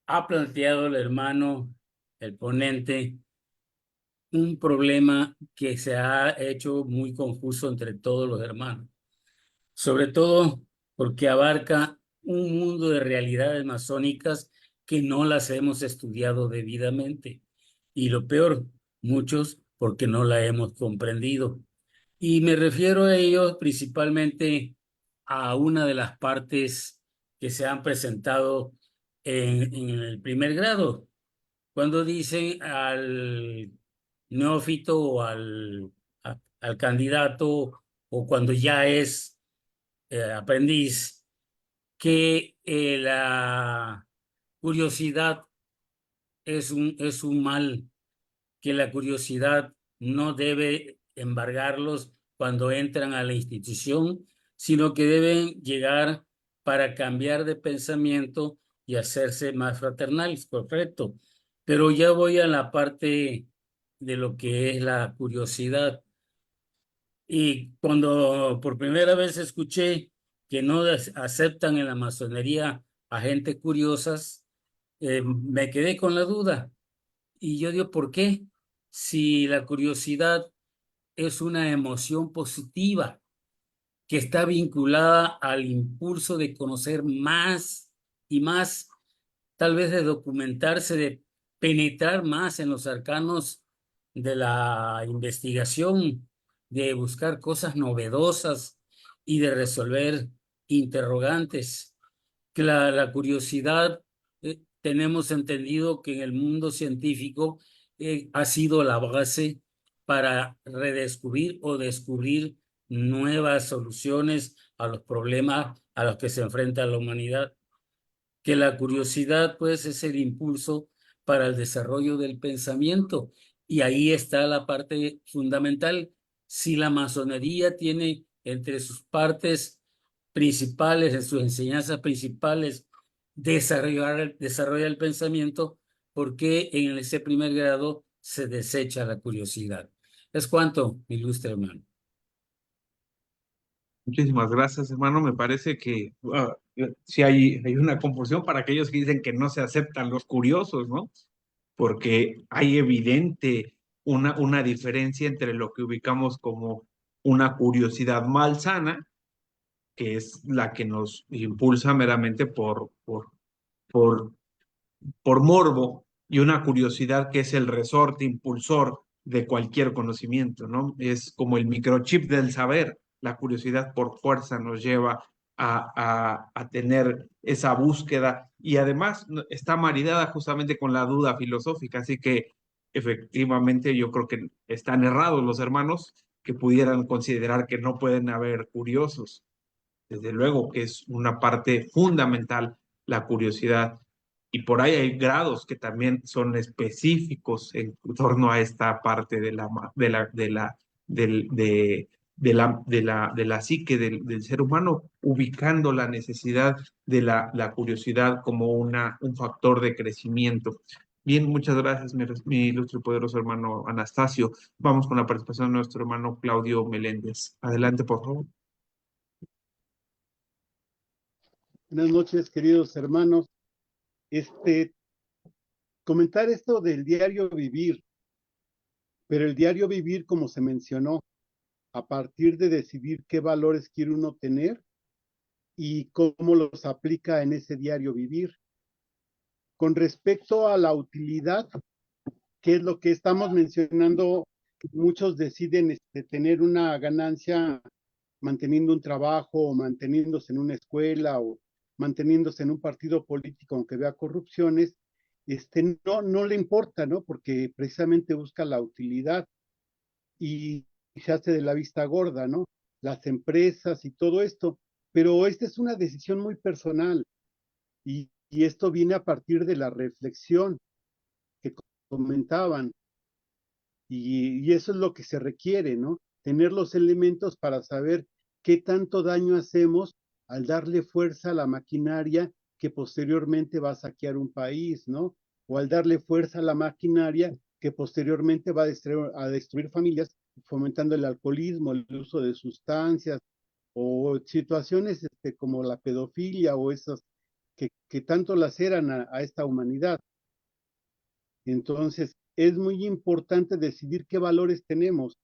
ha planteado el hermano, el ponente, un problema que se ha hecho muy confuso entre todos los hermanos, sobre todo porque abarca un mundo de realidades masónicas que no las hemos estudiado debidamente. Y lo peor, muchos porque no la hemos comprendido. Y me refiero a ello principalmente a una de las partes que se han presentado en el primer grado, cuando dicen al neófito o al candidato o cuando ya es aprendiz, que la curiosidad es un mal, que la curiosidad no debe embargarlos cuando entran a la institución, sino que deben llegar para cambiar de pensamiento y hacerse más fraternales, correcto. Pero ya voy a la parte de lo que es la curiosidad. Y cuando por primera vez escuché que no aceptan en la masonería a gente curiosas, me quedé con la duda. Y yo digo, ¿por qué? Si la curiosidad es una emoción positiva que está vinculada al impulso de conocer más y más, tal vez de documentarse, de penetrar más en los arcanos de la investigación, de buscar cosas novedosas y de resolver interrogantes. Que la curiosidad, tenemos entendido que en el mundo científico ha sido la base para redescubrir o descubrir nuevas soluciones a los problemas a los que se enfrenta la humanidad. Que la curiosidad, pues, es el impulso para el desarrollo del pensamiento. Y ahí está la parte fundamental. Si la masonería tiene entre sus partes principales, en sus enseñanzas principales, desarrolla el pensamiento, ¿por qué en ese primer grado se desecha la curiosidad? Es cuanto, mi ilustre hermano.
Muchísimas gracias, hermano. Me parece que sí hay una confusión para aquellos que dicen que no se aceptan los curiosos, ¿no? Porque hay evidente una diferencia entre lo que ubicamos como una curiosidad malsana, que es la que nos impulsa meramente por, por morbo, y una curiosidad que es el resorte impulsor de cualquier conocimiento, ¿no? Es como el microchip del saber. La curiosidad por fuerza nos lleva a tener esa búsqueda y además está maridada justamente con la duda filosófica, así que efectivamente yo creo que están errados los hermanos que pudieran considerar que no pueden haber curiosos. Desde luego que es una parte fundamental la curiosidad y por ahí hay grados que también son específicos en torno a esta parte de la psique del ser humano, ubicando la necesidad de la curiosidad como un factor de crecimiento. Bien, muchas gracias, mi ilustre y poderoso hermano Anastasio. Vamos con la participación de nuestro hermano Claudio Meléndez. Adelante, por favor.
Buenas noches, queridos hermanos. Comentar esto del diario vivir, pero el diario vivir, como se mencionó, a partir de decidir qué valores quiere uno tener y cómo los aplica en ese diario vivir. Con respecto a la utilidad, que es lo que estamos mencionando, muchos deciden tener una ganancia manteniendo un trabajo o manteniéndose en una escuela o manteniéndose en un partido político aunque vea corrupciones, no le importa, ¿no? Porque precisamente busca la utilidad y se hace de la vista gorda, ¿no? Las empresas y todo esto, pero esta es una decisión muy personal y esto viene a partir de la reflexión que comentaban y eso es lo que se requiere, ¿no? Tener los elementos para saber qué tanto daño hacemos al darle fuerza a la maquinaria que posteriormente va a saquear un país, ¿no? O al darle fuerza a la maquinaria que posteriormente va a destruir familias, fomentando el alcoholismo, el uso de sustancias o situaciones como la pedofilia o esas que tanto laceran a esta humanidad. Entonces, es muy importante decidir qué valores tenemos.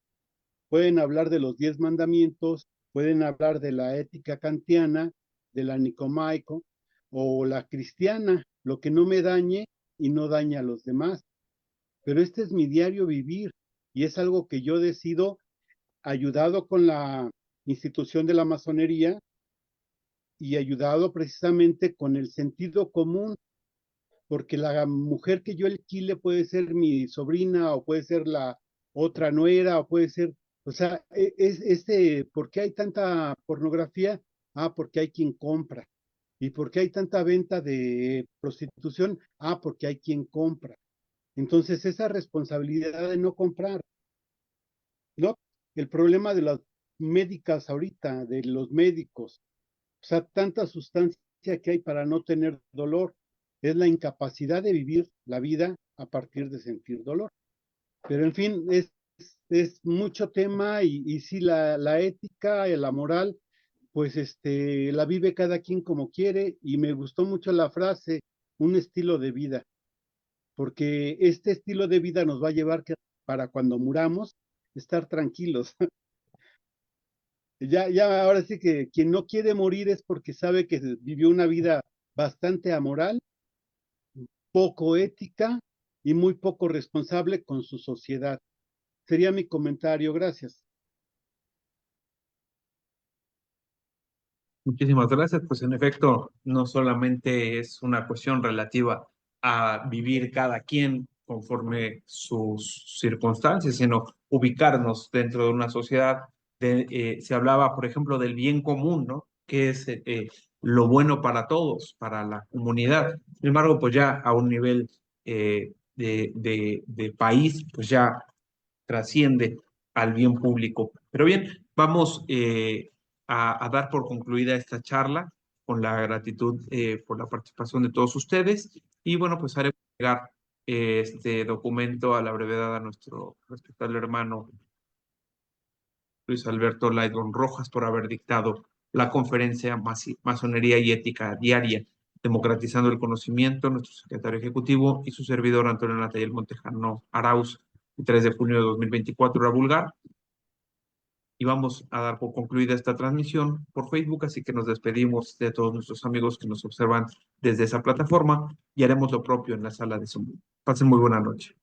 Pueden hablar de los 10 mandamientos, pueden hablar de la ética kantiana, de la nicomaico o la cristiana, lo que no me dañe y no dañe a los demás. Pero este es mi diario vivir y es algo que yo decido ayudado con la institución de la masonería y ayudado precisamente con el sentido común, porque la mujer que yo alquile puede ser mi sobrina o puede ser la otra nuera o puede ser, o sea, ¿por qué hay tanta pornografía? Ah, porque hay quien compra. ¿Y por qué hay tanta venta de prostitución? Ah, porque hay quien compra. Entonces, esa responsabilidad de no comprar, ¿no? El problema de las médicas ahorita, de los médicos, o sea, tanta sustancia que hay para no tener dolor, es la incapacidad de vivir la vida a partir de sentir dolor. Pero en fin, es mucho tema y sí, la ética y la moral, pues la vive cada quien como quiere y me gustó mucho la frase, un estilo de vida, porque este estilo de vida nos va a llevar para cuando muramos, estar tranquilos. Ya, ahora sí que quien no quiere morir es porque sabe que vivió una vida bastante amoral, poco ética y muy poco responsable con su sociedad. Sería mi comentario, gracias.
Muchísimas gracias. Pues en efecto, no solamente es una cuestión relativa a vivir cada quien conforme sus circunstancias, sino ubicarnos dentro de una sociedad. Se hablaba, por ejemplo, del bien común, ¿no? Que es lo bueno para todos, para la comunidad. Sin embargo, pues ya a un nivel de país, pues ya trasciende al bien público. Pero bien, vamos a dar por concluida esta charla con la gratitud por la participación de todos ustedes y bueno, pues haremos llegar este documento a la brevedad a nuestro respetable hermano Luis Alberto Laidron Rojas por haber dictado la conferencia Masonería y Ética Diaria, democratizando el conocimiento, nuestro secretario ejecutivo y su servidor Antonio Natayel Montejano Arauz, el 3 de junio de 2024, Hora Vulgar. Y vamos a dar por concluida esta transmisión por Facebook, así que nos despedimos de todos nuestros amigos que nos observan desde esa plataforma y haremos lo propio en la sala de Zoom. Pasen muy buena noche.